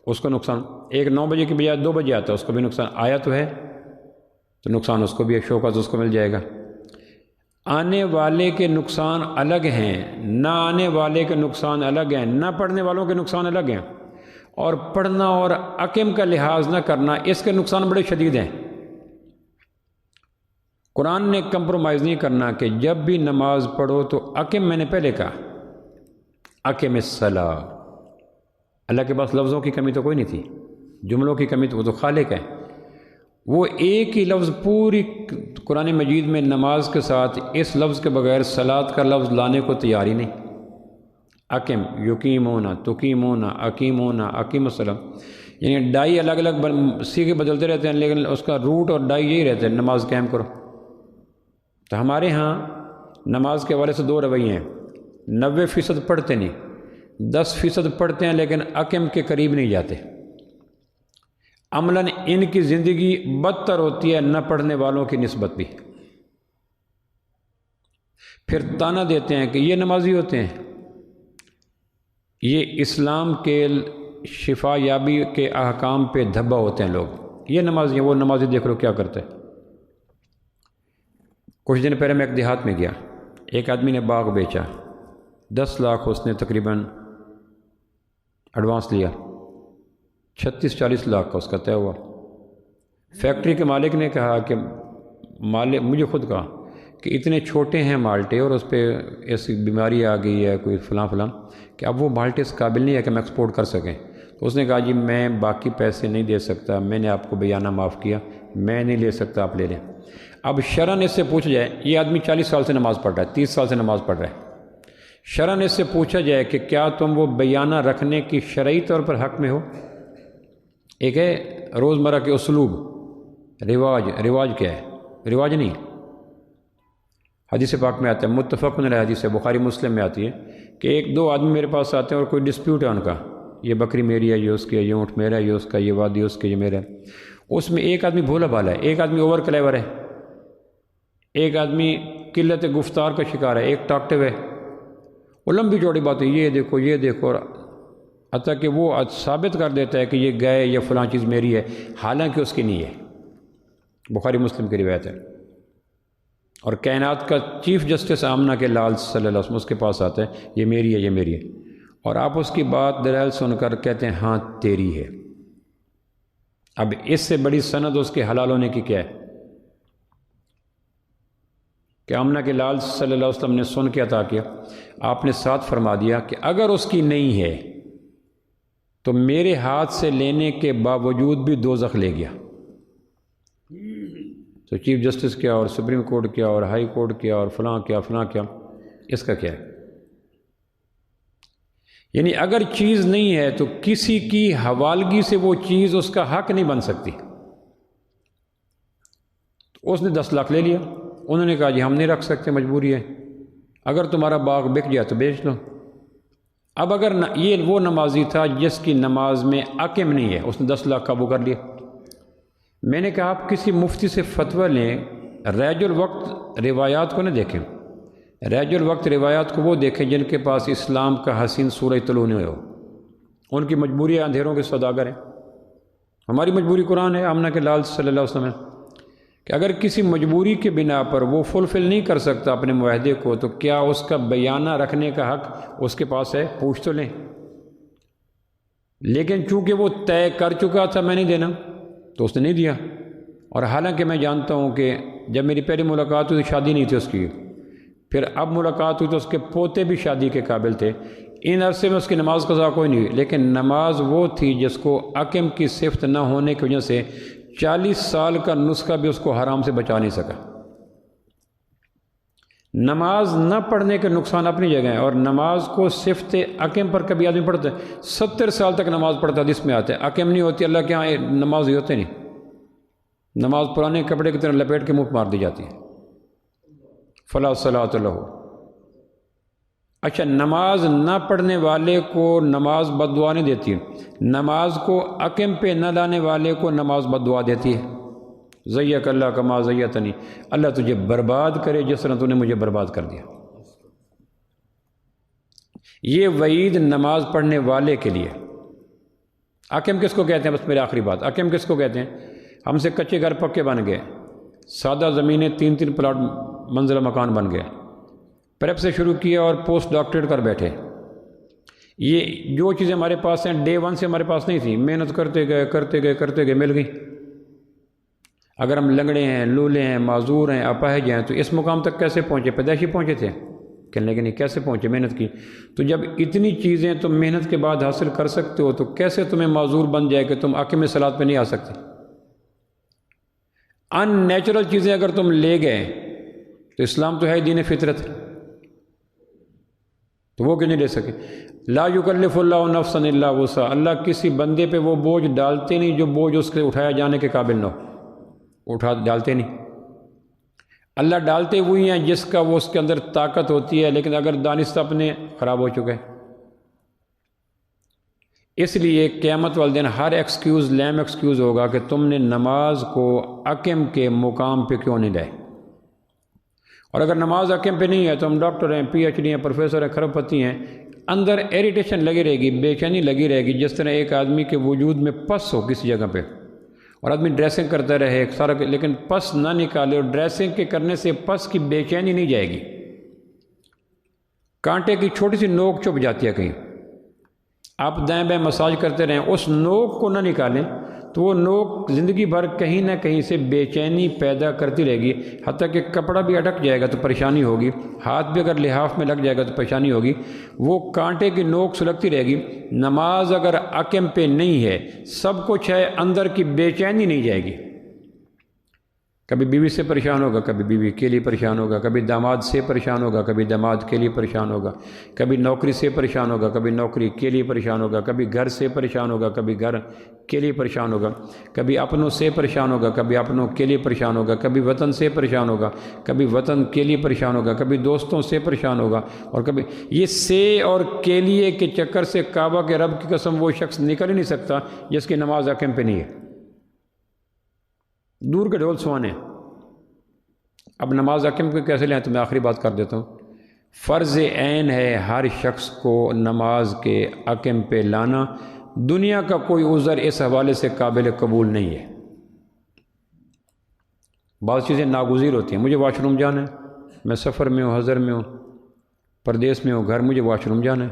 [SPEAKER 1] اس کو نقصان، ایک 9 بجے کی بجائے 2 بجے آتا ہے، اس کو بھی نقصان، آیا تو ہے تو نقصان اس کو بھی ہے، شوکت اس کو مل جائے گا۔ آنے والے کے نقصان الگ ہیں، نہ آنے والے کے نقصان الگ ہیں، نہ پڑھنے والوں کے نقصان الگ ہیں، اور پڑھنا اور اقم کا لحاظ نہ کرنا، اس کے نقصان بڑے شدید ہیں۔ قرآن نے کمپرومائز نہیں کرنا کہ جب بھی نماز پڑھو تو اقم، میں نے پہلے کہا اقم الصلاۃ۔ اللہ کے پاس لفظوں کی کمی تو کوئی نہیں تھی، جملوں کی کمی تو وہ تو خالق ہے۔ وہ ایک ہی لفظ پوری قرآن مجید میں نماز کے ساتھ اس لفظ کے بغیر صلاۃ کا لفظ لانے کو تیار ہی نہیں۔ اقم، یقیمون، تقیمون، اقیمون، اقیم الصلاۃ، یعنی ڈائی الگ الگ سیغے بدلتے رہتے ہیں، لیکن اس کا روٹ اور ڈائی یہی رہتا ہے، نماز قائم کرو۔ تو ہمارے ہاں نماز کے حوالے سے 2 رویے ہیں، 90% پڑھتے نہیں، 10% پڑھتے ہیں لیکن عقم کے قریب نہیں جاتے۔ عملاً ان کی زندگی بدتر ہوتی ہے نہ پڑھنے والوں کی نسبت بھی۔ پھر تانا دیتے ہیں کہ یہ نمازی ہوتے ہیں، یہ اسلام کے شفا یابی کے احکام پہ دھبا ہوتے ہیں لوگ، یہ نمازی ہیں، وہ نمازی دیکھ لو کیا کرتے ہیں۔ کچھ دن پہلے میں ایک دیہات میں گیا، ایک آدمی نے باغ بیچا، 10 لاکھ اس نے تقریباً ایڈوانس لیا، 36-40 لاکھ کا اس کا طے ہوا۔ فیکٹری کے مالک نے کہا کہ مجھے خود کہا کہ اتنے چھوٹے ہیں مالٹے اور اس پہ ایسی بیماری آ گئی ہے کوئی فلاں فلاں کہ اب وہ مالٹے اس قابل نہیں ہے کہ ہم ایکسپورٹ کر سکیں۔ تو اس نے کہا جی میں باقی پیسے نہیں دے سکتا، میں نے آپ کو بیانہ معاف کیا، میں نہیں لے سکتا، آپ لے لیں۔ اب شرعاً اس سے پوچھا جائے، یہ آدمی 40 سال سے نماز پڑھ رہا ہے، 30 سال سے نماز پڑھ رہا ہے، شرعاً اس سے پوچھا جائے کہ کیا تم وہ بیانہ رکھنے کی شرعی طور پر حق میں ہو؟ ایک ہے روزمرہ کے اسلوب، رواج کیا ہے؟ رواج نہیں، حدیث پاک میں آتا ہے، متفق علیہ حدیث ہے، بخاری مسلم میں آتی ہے کہ 1-2 آدمی میرے پاس آتے ہیں اور کوئی ڈسپیوٹ ہے ان کا، یہ بکری میری ہے، یہ اس کی ہے، یہ اونٹ میرا ہے، یہ اس کا، یہ وادی اس کی، یہ میرا ہے۔ اس میں ایک آدمی بھولا بھالا ہے، ایک آدمی اوور کلیور ہے، ایک آدمی قلت گفتار کا شکار ہے، ایک ٹاکٹیو ہے، وہ لمبی چوڑی بات ہے، یہ دیکھو یہ دیکھو، اور حتیٰ کہ وہ ثابت کر دیتا ہے کہ یہ گائے یا فلاں چیز میری ہے، حالانکہ اس کی نہیں ہے۔ بخاری مسلم کی روایت ہے۔ اور کائنات کا چیف جسٹس آمنہ کے لال صلی اللہ علیہ وسلم اس کے پاس آتا ہے، یہ میری ہے، یہ میری ہے، اور آپ اس کی بات دلائل سن کر کہتے ہیں ہاں تیری ہے۔ اب اس سے بڑی سند اس کے حلال ہونے کی کیا ہے کہ آمنہ کے لال صلی اللہ علیہ وسلم نے سن کے عطا کیا، آپ نے ساتھ فرما دیا کہ اگر اس کی نہیں ہے تو میرے ہاتھ سے لینے کے باوجود بھی دوزخ لے گیا۔ تو چیف جسٹس کیا اور سپریم کورٹ کیا اور ہائی کورٹ کیا اور فلاں کیا، اس کا کیا ہے؟ یعنی اگر چیز نہیں ہے تو کسی کی حوالگی سے وہ چیز اس کا حق نہیں بن سکتی۔ تو اس نے 10 لاکھ لے لیا، انہوں نے کہا جی ہم نہیں رکھ سکتے، مجبوری ہے، اگر تمہارا باغ بک گیا تو بیچ لو۔ اب اگر یہ وہ نمازی تھا جس کی نماز میں عقم نہیں ہے، اس نے 10 لاکھ قابو کر لیا۔ میں نے کہا آپ کسی مفتی سے فتویٰ لیں، ریج الوقت روایات کو نہ دیکھیں، ریج الوقت روایات کو وہ دیکھیں جن کے پاس اسلام کا حسین سورج طلوع نہیں ہو، ان کی مجبوری اندھیروں کے سوداگر ہیں۔ ہماری مجبوری قرآن ہے، آمنہ کے لال صلی اللہ علیہ وسلم ہے کہ اگر کسی مجبوری کے بنا پر وہ فلفل نہیں کر سکتا اپنے معاہدے کو تو کیا اس کا بیانہ رکھنے کا حق اس کے پاس ہے؟ پوچھ تو لیں۔ لیکن چونکہ وہ طے کر چکا تھا میں نہیں دینا تو اس نے نہیں دیا، اور حالانکہ میں جانتا ہوں کہ جب میری پہلی ملاقات ہوئی شادی نہیں تھی اس کی، پھر اب ملاقات ہوئی تو اس کے پوتے بھی شادی کے قابل تھے، ان عرصے میں اس کی نماز قضا کوئی نہیں ہوئی، لیکن نماز وہ تھی جس کو عقم کی صفت نہ ہونے کی وجہ سے 40 سال کا نسخہ بھی اس کو حرام سے بچا نہیں سکا۔ نماز نہ پڑھنے کے نقصان اپنی جگہ ہیں، اور نماز کو صفت عقم پر کبھی آدمی پڑھتا ہے، 70 سال تک نماز پڑھتا ہے، جس میں آتا ہے عقم نہیں ہوتی، اللہ کے ہاں نماز ہی ہوتے نہیں، نماز پرانے کپڑے کی طرح لپیٹ کے منہ مار دی جاتی ہے، فلا صلاۃ لہ۔ اچھا، نماز نہ پڑھنے والے کو نماز بد دعا نہیں دیتی، نماز کو عقم پہ نہ لانے والے کو نماز بد دعا دیتی ہے، زیک اللہ کما زیتنی، اللہ تجھے برباد کرے جس طرح تو نے مجھے برباد کر دیا۔ یہ وعید نماز پڑھنے والے کے لیے۔ عقم کس کو کہتے ہیں؟ بس میری آخری بات، عقم کس کو کہتے ہیں؟ ہم سے کچے گھر پکے بن گئے، سادہ زمینیں 3 پلاٹ منزلہ مکان بن گئے، پریپ سے شروع کیا اور پوسٹ ڈاکٹریٹ کر بیٹھے۔ یہ جو چیزیں ہمارے پاس ہیں ڈے 1 سے ہمارے پاس نہیں تھی، محنت کرتے گئے مل گئی۔ اگر ہم لنگڑے ہیں، لولے ہیں، معذور ہیں، اپاہج ہیں تو اس مقام تک کیسے پہنچے؟ پیدائشی پہنچے تھے؟ کہنے لگے نہیں، کیسے پہنچے؟ محنت کی۔ تو جب اتنی چیزیں تم محنت کے بعد حاصل کر سکتے ہو تو کیسے تمہیں معذور بن جائے کہ تم عقم صلاۃ پہ نہیں آ سکتے؟ ان نیچرل چیزیں اگر تم لے گئے تو اسلام تو ہے دین فطرت، تو وہ کیوں نہیں لے سکے؟ لا یکلف اللہ نفسا الا وسعها، اللہ کسی بندے پہ وہ بوجھ ڈالتے نہیں جو بوجھ اس کے اٹھایا جانے کے قابل نہ ہو، ڈالتے نہیں۔ اللہ ڈالتے ہوئی ہیں جس کا وہ اس کے اندر طاقت ہوتی ہے، لیکن اگر دانستہ اپنے خراب ہو چکے، اس لیے قیامت والے دن ہر ایکسکیوز لیم ایکسکیوز ہوگا کہ تم نے نماز کو حکم کے مقام پہ کیوں نہیں لائے۔ اور اگر نماز حکم پہ نہیں ہے تو ہم ڈاکٹر ہیں، پی ایچ ڈی ہیں، پروفیسر ہیں، کھرب پتی ہیں، اندر ایریٹیشن لگی رہے گی، بے چینی لگی رہے گی، جس طرح ایک آدمی کے وجود میں پس ہو کسی جگہ پہ، اور آدمی ڈریسنگ کرتا رہے سارا، لیکن پس نہ نکالے، اور ڈریسنگ کے کرنے سے پس کی بے چینی نہیں جائے گی۔ کانٹے کی چھوٹی سی نوک چپ جاتی ہے کہیں، آپ دائیں بائیں مساج کرتے رہیں، اس نوک کو نہ نکالیں تو وہ نوک زندگی بھر کہیں نہ کہیں سے بے چینی پیدا کرتی رہے گی، حتیٰ کہ کپڑا بھی اٹک جائے گا تو پریشانی ہوگی، ہاتھ بھی اگر لحاف میں لگ جائے گا تو پریشانی ہوگی، وہ کانٹے کی نوک سلگتی رہے گی۔ نماز اگر حکم پہ نہیں ہے، سب کچھ ہے، اندر کی بے چینی نہیں جائے گی۔ کبھی بیوی سے پریشان ہوگا، کبھی بیوی کے لیے پریشان ہوگا، کبھی داماد سے پریشان ہوگا، کبھی داماد کے لیے پریشان ہوگا، کبھی نوکری سے پریشان ہوگا، کبھی نوکری کے لیے پریشان ہوگا، کبھی گھر سے پریشان ہوگا، کبھی گھر کے لیے پریشان ہوگا، کبھی اپنوں سے پریشان ہوگا، کبھی اپنوں کے لیے پریشان ہوگا، کبھی وطن سے پریشان ہوگا، کبھی وطن کے لیے پریشان ہوگا، کبھی دوستوں سے پریشان ہوگا، اور کبھی یہ سے اور کے لیے کے چکر سے کعبہ کے رب کی قسم وہ شخص نکل ہی نہیں سکتا جس کی نماز حکم پہ نہیں ہے۔ دور کے ڈھول سوانے۔ اب نماز حکم کو کیسے لیں تو میں آخری بات کر دیتا ہوں۔ فرض عین ہے ہر شخص کو نماز کے حکم پہ لانا، دنیا کا کوئی عذر اس حوالے سے قابل قبول نہیں ہے۔ بعض چیزیں ناگزیر ہوتی ہیں، مجھے واش روم جانا ہے، میں سفر میں ہوں، حضر میں ہوں، پردیس میں ہوں، گھر مجھے واش روم جانا ہے،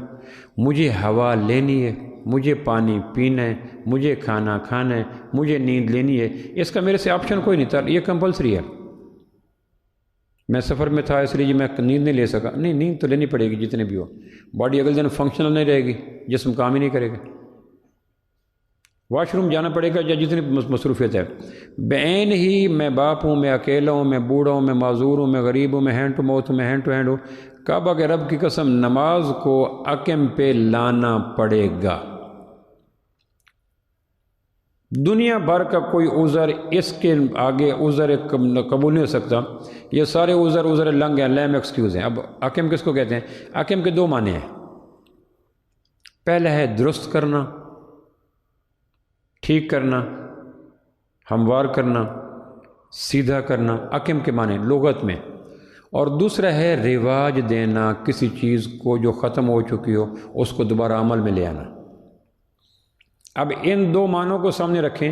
[SPEAKER 1] مجھے ہوا لینی ہے، مجھے پانی پینا ہے، مجھے کھانا کھانا ہے، مجھے نیند لینی ہے، اس کا میرے سے آپشن کوئی نہیں تھا، یہ کمپلسری ہے۔ میں سفر میں تھا اس لیے میں نیند نہیں لے سکا، نہیں، نیند تو لینی پڑے گی جتنے بھی ہو، باڈی اگلے دن فنکشنل نہیں رہے گی، جسم کام ہی نہیں کرے گا، واش روم جانا پڑے گا یا جتنی مصروفیت ہے۔ بعین ہی میں باپ ہوں، میں اکیلا ہوں، میں بوڑھا ہوں، میں معذور ہوں، میں غریب ہوں، میں ہینڈ ٹو ماؤتھ ہوں، میں ہینڈ ٹو ہینڈ ہوں، کعبہ کے رب کی قسم نماز کو حکم پہ لانا پڑے گا۔ دنیا بھر کا کوئی عذر اس کے آگے عذر قبول نہیں ہو سکتا، یہ سارے عذر لنگ ہیں، لیم ایکسکیوز ہیں۔ اب حکم کس کو کہتے ہیں؟ حکم کے دو معنی ہیں، پہلا ہے درست کرنا، ٹھیک کرنا، ہموار کرنا، سیدھا کرنا، حکم کے معنی لغت میں، اور دوسرا ہے رواج دینا، کسی چیز کو جو ختم ہو چکی ہو اس کو دوبارہ عمل میں لے آنا۔ اب ان دو معنوں کو سامنے رکھیں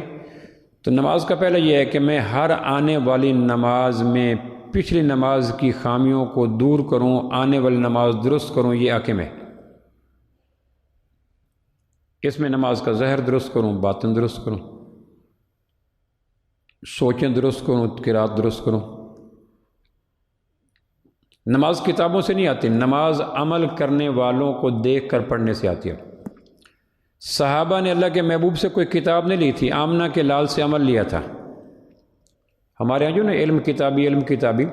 [SPEAKER 1] تو نماز کا پہلا یہ ہے کہ میں ہر آنے والی نماز میں پچھلی نماز کی خامیوں کو دور کروں، آنے والی نماز درست کروں، یہ حکم ہے۔ اس میں نماز کا ظاہر درست کروں، باطن درست کروں، سوچیں درست کروں، قرات درست کروں۔ نماز کتابوں سے نہیں آتی، نماز عمل کرنے والوں کو دیکھ کر پڑھنے سے آتی ہے۔ صحابہ نے اللہ کے محبوب سے کوئی کتاب نہیں لی تھی، آمنہ کے لال سے عمل لیا تھا۔ ہمارے یہاں جو نا علم کتابی،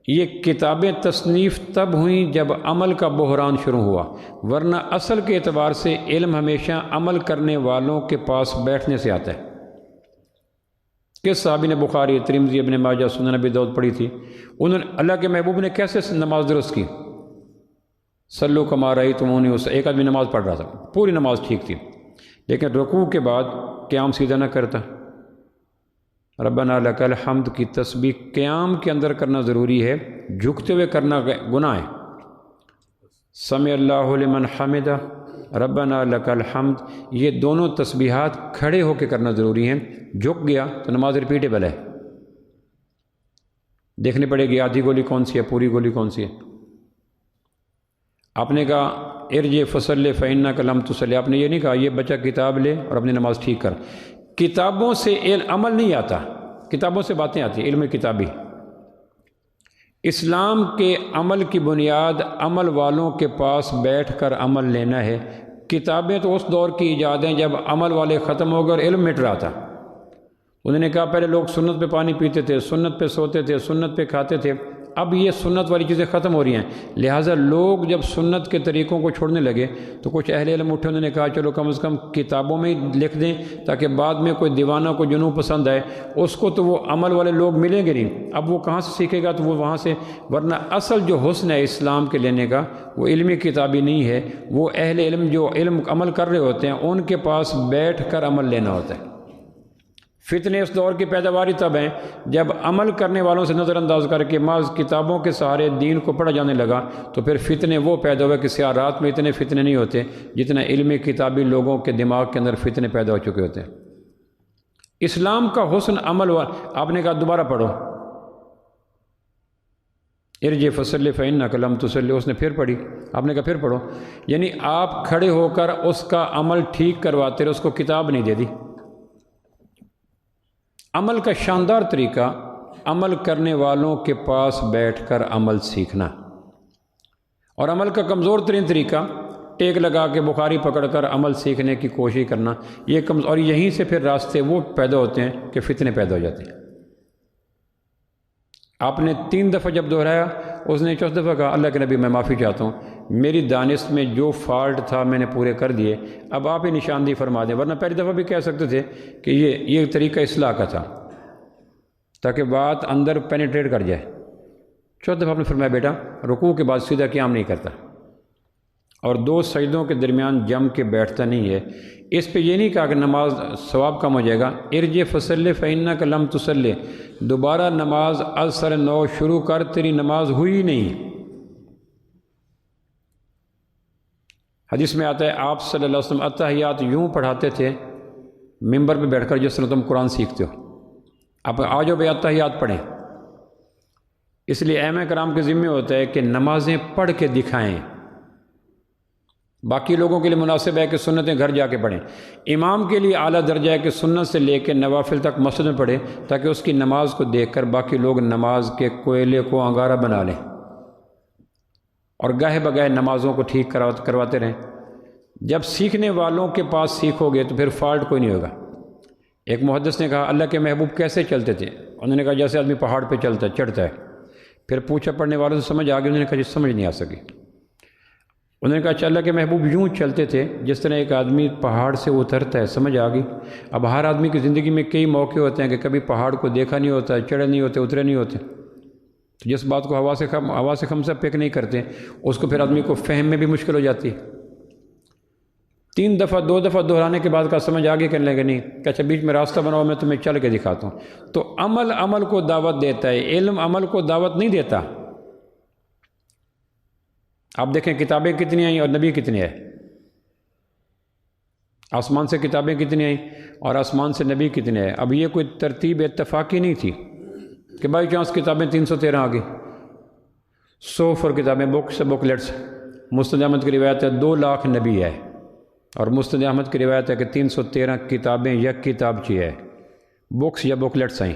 [SPEAKER 1] یہ کتابیں تصنیف تب ہوئیں جب عمل کا بحران شروع ہوا، ورنہ اصل کے اعتبار سے علم ہمیشہ عمل کرنے والوں کے پاس بیٹھنے سے آتا ہے۔ کس صحابی نے بخاری، ترمذی، ابن ماجہ، سنن ابی داؤد پڑھی تھی؟ انہوں نے اللہ کے محبوب نے کیسے نماز درست کی؟ صلو کما رأیتمونی، ایک آدمی نماز پڑھ رہا تھا، پوری نماز ٹھیک تھی، لیکن رکوع کے بعد قیام سیدھا نہ کرتا۔ ربنا لک الحمد کی تسبیح قیام کے اندر کرنا ضروری ہے، جھکتے ہوئے کرنا گناہ ہے۔ سمع اللہ لمن حمدہ، ربنا لک الحمد، یہ دونوں تسبیحات کھڑے ہو کے کرنا ضروری ہیں۔ جھک گیا تو نماز ریپیٹیبل ہے، دیکھنی پڑے گی آدھی گولی کون سی ہے، پوری گولی کون سی ہے۔ آپ نے کہا ارجع فصلی فإنک لم تصلی، آپ نے یہ نہیں کہا یہ بچہ کتاب لے اور اپنی نماز ٹھیک کر۔ کتابوں سے عمل نہیں آتا، کتابوں سے باتیں آتی ہیں، علم کتابی۔ اسلام کے عمل کی بنیاد عمل والوں کے پاس بیٹھ کر عمل لینا ہے۔ کتابیں تو اس دور کی ایجاد ہیں جب عمل والے ختم ہو کر علم مٹ رہا تھا۔ انہوں نے کہا پہلے لوگ سنت پہ پانی پیتے تھے، سنت پہ سوتے تھے، سنت پہ کھاتے تھے، اب یہ سنت والی چیزیں ختم ہو رہی ہیں، لہٰذا لوگ جب سنت کے طریقوں کو چھوڑنے لگے تو کچھ اہل علم اٹھے، انہوں نے کہا چلو کم از کم کتابوں میں ہی لکھ دیں تاکہ بعد میں کوئی دیوانہ کو جنوں پسند آئے اس کو تو وہ عمل والے لوگ ملیں گے نہیں، اب وہ کہاں سے سیکھے گا؟ تو وہ وہاں سے، ورنہ اصل جو حسن ہے اسلام کے لینے کا وہ علمی کتابی نہیں ہے، وہ اہل علم جو علم عمل کر رہے ہوتے ہیں ان کے پاس بیٹھ کر عمل لینا ہوتا ہے۔ فتنے اس دور کی پیداواری تب ہیں جب عمل کرنے والوں سے نظر انداز کر کے محض کتابوں کے سہارے دین کو پڑھا جانے لگا تو پھر فتنے وہ پیدا ہوئے کہ سیاہ رات میں اتنے فتنے نہیں ہوتے جتنے علمی کتابی لوگوں کے دماغ کے اندر فتنے پیدا ہو چکے ہوتے ہیں۔ اسلام کا حسن عمل آپ نے کہا دوبارہ پڑھو، ارجع فصلی فإنک لم تصلی، اس نے پھر پڑھی، آپ نے کہا پھر پڑھو، یعنی آپ کھڑے ہو کر اس کا عمل ٹھیک کرواتے رہے، اس کو کتاب نہیں دے دی۔ عمل کا شاندار طریقہ عمل کرنے والوں کے پاس بیٹھ کر عمل سیکھنا، اور عمل کا کمزور ترین طریقہ ٹیک لگا کے بخاری پکڑ کر عمل سیکھنے کی کوشش کرنا، یہ اور یہیں سے پھر راستے وہ پیدا ہوتے ہیں کہ فتنے پیدا ہو جاتے ہیں۔ آپ نے 3 دفعہ جب دہرایا، اس نے 4 دفعہ کہا اللہ کے نبی میں معافی چاہتا ہوں، میری دانست میں جو فالٹ تھا میں نے پورے کر دیے، اب آپ ہی نشاندہی فرما دیں، ورنہ پہلی دفعہ بھی کہہ سکتے تھے کہ یہ طریقہ اصلاح کا تھا تاکہ بات اندر پینیٹریٹ کر جائے۔ 4 دفعہ آپ نے فرمایا بیٹا رکوع کے بعد سیدھا قیام نہیں کرتا اور 2 سجدوں کے درمیان جم کے بیٹھتا نہیں ہے۔ اس پہ یہ نہیں کہا کہ نماز ثواب کم ہو جائے گا، ارجع فصلی فإنک لم تصلی، دوبارہ نماز از سر نو شروع کر، تیری نماز ہوئی نہیں۔ حدیث میں آتا ہے آپ صلی اللہ علیہ وسلم اتحیات یوں پڑھاتے تھے ممبر پہ بیٹھ کر جس طرح تم قرآن سیکھتے ہو، آپ آ جاؤ بھائی اتحیات پڑھیں۔ اس لیے ائمہ کرام کے ذمہ ہوتا ہے کہ نمازیں پڑھ کے دکھائیں، باقی لوگوں کے لیے مناسب ہے کہ سنتیں گھر جا کے پڑھیں، امام کے لیے اعلیٰ درجہ ہے کہ سنت سے لے کے نوافل تک مسجد میں پڑھے تاکہ اس کی نماز کو دیکھ کر باقی لوگ نماز کے کوئلے کو انگارہ بنا لیں اور گاہے بگاہے نمازوں کو ٹھیک کرواتے رہیں۔ جب سیکھنے والوں کے پاس سیکھو گے تو پھر فالٹ کوئی نہیں ہوگا۔ ایک محدث نے کہا اللہ کے محبوب کیسے چلتے تھے؟ انہوں نے کہا جیسے آدمی پہاڑ پہ چلتا ہے، چڑھتا ہے۔ پھر پوچھا پڑھنے والوں سے سمجھ آ گئی، انہوں نے کہا جی سمجھ نہیں آ سکی۔ انہوں نے کہا اچھا اللہ کے محبوب یوں چلتے تھے جس طرح ایک آدمی پہاڑ سے اترتا ہے، سمجھ آ گئی۔ اب ہر آدمی کی زندگی میں کئی موقع ہوتے ہیں کہ کبھی پہاڑ کو دیکھا نہیں ہوتا، چڑھے نہیں ہوتے، اترے نہیں ہوتے، تو جس بات کو ہوا سے خمسہ پک نہیں کرتے اس کو پھر آدمی کو فہم میں بھی مشکل ہو جاتی ہے۔ 3 دفعہ 2 دفعہ دہرانے کے بعد کا سمجھ آگے کرنے لگے نہیں کہ اچھا بیچ میں راستہ بناؤ میں تمہیں چل کے دکھاتا ہوں۔ تو عمل کو دعوت دیتا ہے، علم عمل کو دعوت نہیں دیتا۔ آپ دیکھیں کتابیں کتنی آئیں اور نبی کتنے آئے، آسمان سے کتابیں کتنی آئیں اور آسمان سے نبی کتنے آئے۔ اب یہ کوئی ترتیب اتفاقی نہیں تھی کہ بائی چانس کتابیں 313 آ گئی، 100 کتابیں بک لیٹس۔ مسند احمد کی روایت ہے 2 لاکھ نبی ہے، اور مسند احمد کی روایت ہے کہ 313 کتابیں یک کتابچی ہے، بکس یا بک لیٹس آئیں۔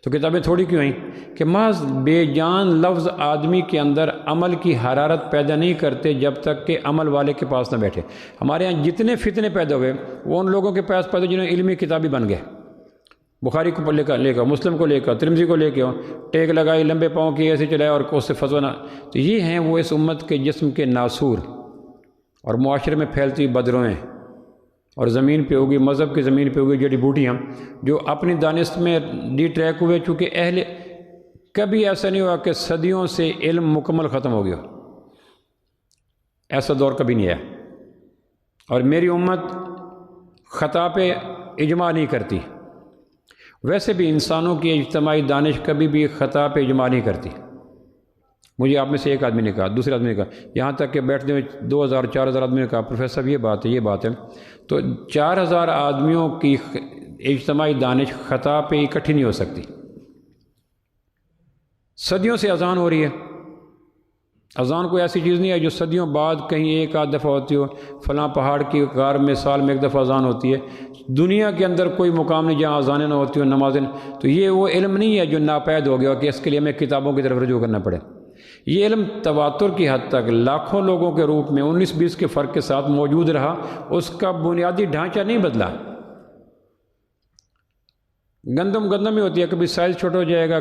[SPEAKER 1] تو کتابیں تھوڑی کیوں آئیں کہ محض بے جان لفظ آدمی کے اندر عمل کی حرارت پیدا نہیں کرتے جب تک کہ عمل والے کے پاس نہ بیٹھے۔ ہمارے ہاں جتنے فتنے پیدا ہوئے وہ ان لوگوں کے پاس پیدا جنہوں نے علمی کتابی بن گئے، بخاری کو لے کر مسلم کو لے کر ترمذی کو لے کے ٹیک لگائی، لمبے پاؤں کی ایسے چلائے اور اس سے فتویٰ نہ۔ تو یہ ہیں وہ اس امت کے جسم کے ناسور اور معاشرے میں پھیلتی بدروئیں، اور زمین پہ ہوگی، مذہب کی زمین پہ ہوگی جڑی بوٹیاں جو اپنی دانست میں ڈی ٹریک ہوئے۔ چونکہ کبھی ایسا نہیں ہوا کہ صدیوں سے علم مکمل ختم ہو گیا، ایسا دور کبھی نہیں آیا۔ اور میری امت خطا پہ اجماع نہیں کرتی، ویسے بھی انسانوں کی اجتماعی دانش کبھی بھی خطا پہ اجماع نہیں کرتی۔ مجھے آپ میں سے ایک آدمی نے کہا، دوسرے آدمی نے کہا، یہاں تک کہ بیٹھنے میں 2000 4000 آدمی نے کہا پروفیسر صاحب یہ بات ہے، تو 4000 آدمیوں کی اجتماعی دانش خطا پہ اکٹھی نہیں ہو سکتی۔ صدیوں سے اذان ہو رہی ہے، اذان کوئی ایسی چیز نہیں ہے جو صدیوں بعد کہیں ایک آدھ دفعہ ہوتی ہو، فلاں پہاڑ کی غار میں سال میں 1 دفعہ اذان ہوتی ہے۔ دنیا کے اندر کوئی مقام نہیں جہاں اذانیں نہ ہوتی ہوں، نمازیں۔ تو یہ وہ علم نہیں ہے جو ناپید ہو گیا کہ اس کے لیے ہمیں کتابوں کی طرف رجوع کرنا پڑے۔ یہ علم تواتر کی حد تک لاکھوں لوگوں کے روپ میں 19-20 کے فرق کے ساتھ موجود رہا، اس کا بنیادی ڈھانچہ نہیں بدلا۔ گندم گندم ہی ہوتی ہے، کبھی سائز چھوٹا ہو جائے گا،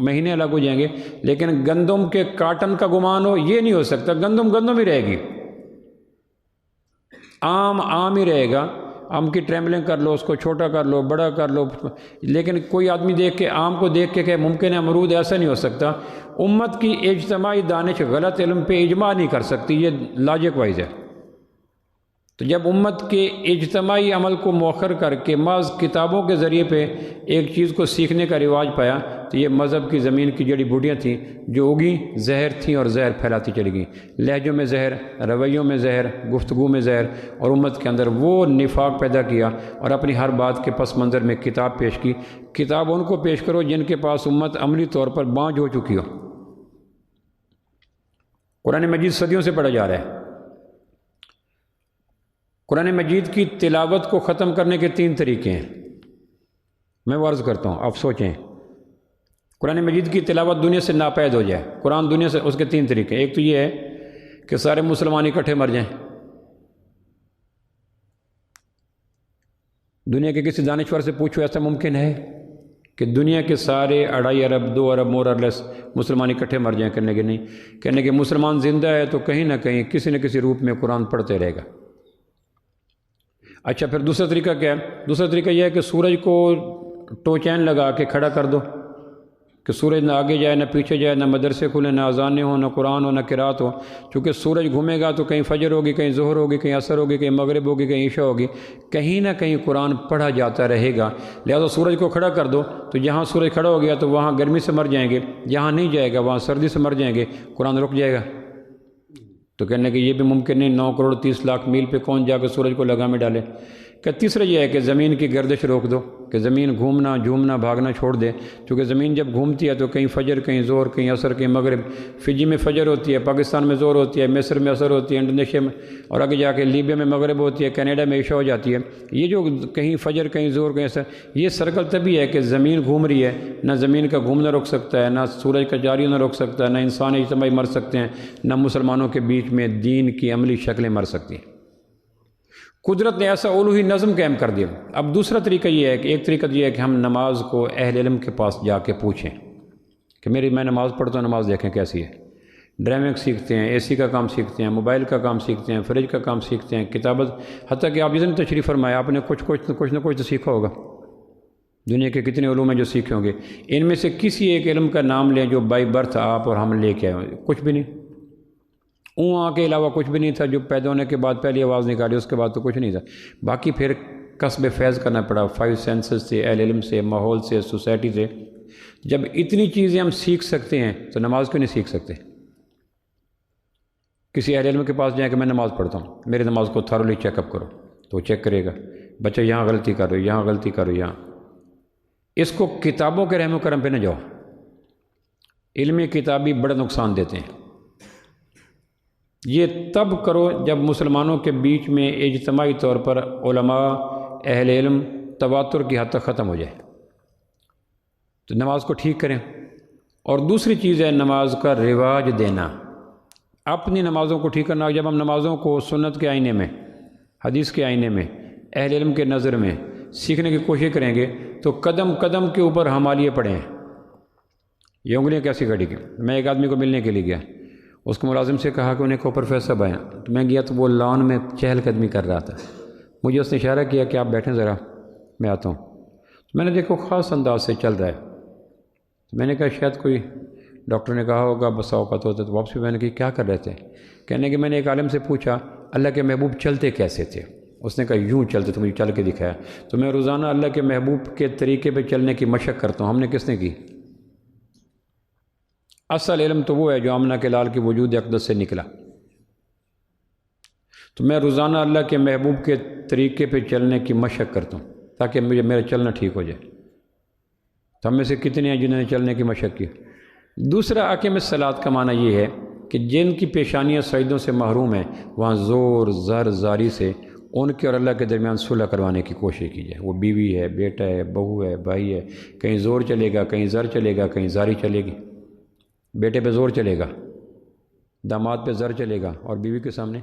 [SPEAKER 1] مہینے الگ ہو جائیں گے، لیکن گندم کے کاٹن کا گمان ہو یہ نہیں ہو سکتا، گندم گندم ہی رہے گی، آم ہی رہے گا۔ آم کی ٹریملنگ کر لو، اس کو چھوٹا کر لو، بڑا کر لو، لیکن کوئی آدمی دیکھ کے آم کو دیکھ کے کہ ممکن ہے امرود، ایسا نہیں ہو سکتا۔ امت کی اجتماعی دانش غلط علم پہ اجماع نہیں کر سکتی، یہ لاجک وائز ہے۔ تو جب امت کے اجتماعی عمل کو مؤخر کر کے محض کتابوں کے ذریعے پہ ایک چیز کو سیکھنے کا رواج پایا، تو یہ مذہب کی زمین کی جڑی بوٹیاں تھیں جو اگیں، زہر تھیں اور زہر پھیلاتی چلی گئیں، لہجوں میں زہر، رویوں میں زہر، گفتگو میں زہر، اور امت کے اندر وہ نفاق پیدا کیا، اور اپنی ہر بات کے پس منظر میں کتاب پیش کی۔ کتاب ان کو پیش کرو جن کے پاس امت عملی طور پر بانجھ ہو چکی ہو۔ قرآن مجید صدیوں سے پڑھا جا رہا ہے۔ قرآن مجید کی تلاوت کو ختم کرنے کے 3 طریقے ہیں، میں وہ عرض کرتا ہوں، آپ سوچیں۔ قرآن مجید کی تلاوت دنیا سے ناپید ہو جائے، قرآن دنیا سے، اس کے 3 طریقے۔ ایک تو یہ ہے کہ سارے مسلمان اکٹھے مر جائیں۔ دنیا کے کسی دانشور سے پوچھو ایسا ممکن ہے کہ دنیا کے سارے 2.5 ارب 2 ارب مور اور لیس مسلمان اکٹھے مر جائیں؟ کرنے کے نہیں، کہنے کہ مسلمان زندہ ہے تو کہیں نہ کہیں کسی نہ کسی روپ میں قرآن پڑھتے رہے گا۔ اچھا، پھر دوسرا طریقہ کیا ہے؟ دوسرا طریقہ یہ ہے کہ سورج کو ٹوچین لگا کے کھڑا کر دو کہ سورج نہ آگے جائے نہ پیچھے جائے، نہ مدرسے کھلے، نہ اذانیں ہوں، نہ قرآن ہو، نہ قرات ہو، چونکہ سورج گھومے گا تو کہیں فجر ہوگی، کہیں ظہر ہوگی، کہیں عصر ہوگی، کہیں مغرب ہوگی، کہیں عشاء ہوگی، کہیں نہ کہیں قرآن پڑھا جاتا رہے گا۔ لہذا سورج کو کھڑا کر دو تو جہاں سورج کھڑا ہو گیا تو وہاں گرمی سے مر جائیں گے، جہاں نہیں جائے گا وہاں سردی سے مر جائیں گے، قرآن رک جائے گا۔ تو کہنے کہ یہ بھی ممکن نہیں، 9 کروڑ 30 لاکھ میل پہ کون جا کے سورج کو لگام میں ڈالے۔ کہ تیسرا یہ ہے کہ زمین کی گردش روک دو، کہ زمین گھومنا جھومنا بھاگنا چھوڑ دے، کیونکہ زمین جب گھومتی ہے تو کہیں فجر، کہیں ظہر، کہیں عصر، کہیں مغرب۔ فجی میں فجر ہوتی ہے، پاکستان میں ظہر ہوتی ہے، مصر میں عصر ہوتی ہے، انڈونیشیا میں، اور آگے جا کے لیبیا میں مغرب ہوتی ہے، کینیڈا میں عشاء ہو جاتی ہے۔ یہ جو کہیں فجر، کہیں ظہر، کہیں عصر، یہ سرکل تبھی ہے کہ زمین گھوم رہی ہے، نہ زمین کا گھومنا روک سکتا ہے، نہ سورج کا جاری ہونا روک سکتا ہے، نہ انسان اجتماعی مر سکتے ہیں، نہ مسلمانوں کے بیچ میں دین کی عملی شکلیں مر سکتی ہیں۔ قدرت نے ایسا الوہی نظم قائم کر دیا۔ اب دوسرا طریقہ یہ ہے کہ ایک طریقہ یہ ہے کہ ہم نماز کو اہل علم کے پاس جا کے پوچھیں کہ میں نماز پڑھتا ہوں، نماز دیکھیں کیسی ہے۔ ڈرائیونگ سیکھتے ہیں، اے سی کا کام سیکھتے ہیں، موبائل کا کام سیکھتے ہیں، فریج کا کام سیکھتے ہیں، کتابت، حتیٰ کہ آپ جتنے تشریف فرمائے آپ نے کچھ نہ کچھ تو سیکھا ہوگا۔ دنیا کے کتنے علوم ہیں جو سیکھے ہوں گے، ان میں سے کسی ایک علم کا نام لیں جو بائی برتھ آپ اور ہم لے کے آئے۔ کچھ بھی نہیں، آ کے علاوہ کچھ بھی نہیں تھا۔ جو پیدا ہونے کے بعد پہلی آواز نکالی، اس کے بعد تو کچھ نہیں تھا۔ باقی پھر کسب فیض کرنا پڑا، 5 سینسز سے، اہل علم سے، ماحول سے، سوسائٹی سے۔ جب اتنی چیزیں ہم سیکھ سکتے ہیں تو نماز کیوں نہیں سیکھ سکتے؟ کسی اہل علم کے پاس جائیں کہ میں نماز پڑھتا ہوں، میری نماز کو تھرولی چیک اپ کرو، تو وہ چیک کرے گا، بچہ یہاں غلطی کرو، یہاں غلطی کرو، یہاں۔ اس کو کتابوں کے رحم و کرم پہ نہ جاؤ، علمی کتابی بڑا نقصان دیتے ہیں۔ یہ تب کرو جب مسلمانوں کے بیچ میں اجتماعی طور پر علماء، اہل علم، تواتر کی حد تک ختم ہو جائے، تو نماز کو ٹھیک کریں۔ اور دوسری چیز ہے نماز کا رواج دینا، اپنی نمازوں کو ٹھیک کرنا۔ جب ہم نمازوں کو سنت کے آئینے میں، حدیث کے آئینے میں، اہل علم کے نظر میں سیکھنے کی کوشش کریں گے تو قدم قدم کے اوپر ہمالیے پڑے ہیں۔ یہ انگلیاں کیسی گھڑی کی؟ میں ایک آدمی کو ملنے کے لیے گیا، اس کو ملازم سے کہا کہ انہیں کو پروفیسر صاحب آیا، تو میں گیا تو وہ لان میں چہل قدمی کر رہا تھا۔ مجھے اس نے اشارہ کیا کہ آپ بیٹھیں ذرا، میں آتا ہوں۔ میں نے دیکھو خاص انداز سے چل رہا ہے، میں نے کہا شاید کوئی ڈاکٹر نے کہا ہوگا بسا اوقات ہوتا ہے، تو واپس بھی میں نے کہا کیا کر رہے تھے؟ کہنے کہ میں نے ایک عالم سے پوچھا اللہ کے محبوب چلتے کیسے تھے؟ اس نے کہا یوں چلتے تھے، مجھے چل کے دکھایا۔ تو میں روزانہ اللہ کے محبوب کے طریقے پہ چلنے کی مشق کرتا ہوں۔ ہم نے کس نے کی؟ اصل علم تو وہ ہے جو آمنہ کے لال کے وجود اقدس سے نکلا۔ تو میں روزانہ اللہ کے محبوب کے طریقے پہ چلنے کی مشق کرتا ہوں تاکہ میرا چلنا ٹھیک ہو جائے۔ تو ہم میں سے کتنے ہیں جنہوں نے چلنے کی مشق کی؟ دوسرا اقیم الصلاۃ کا معنی یہ ہے کہ جن کی پیشانیاں سجدوں سے محروم ہیں وہاں زور زر زاری سے ان کے اور اللہ کے درمیان صلح کروانے کی کوشش کی جائے۔ وہ بیوی ہے، بیٹا ہے، بہو ہے، بھائی ہے، کہیں زور چلے گا، کہیں زر چلے گا، کہیں زاری چلے گی۔ بیٹے پہ زور چلے گا، داماد پہ زر چلے گا، اور بیوی کے سامنے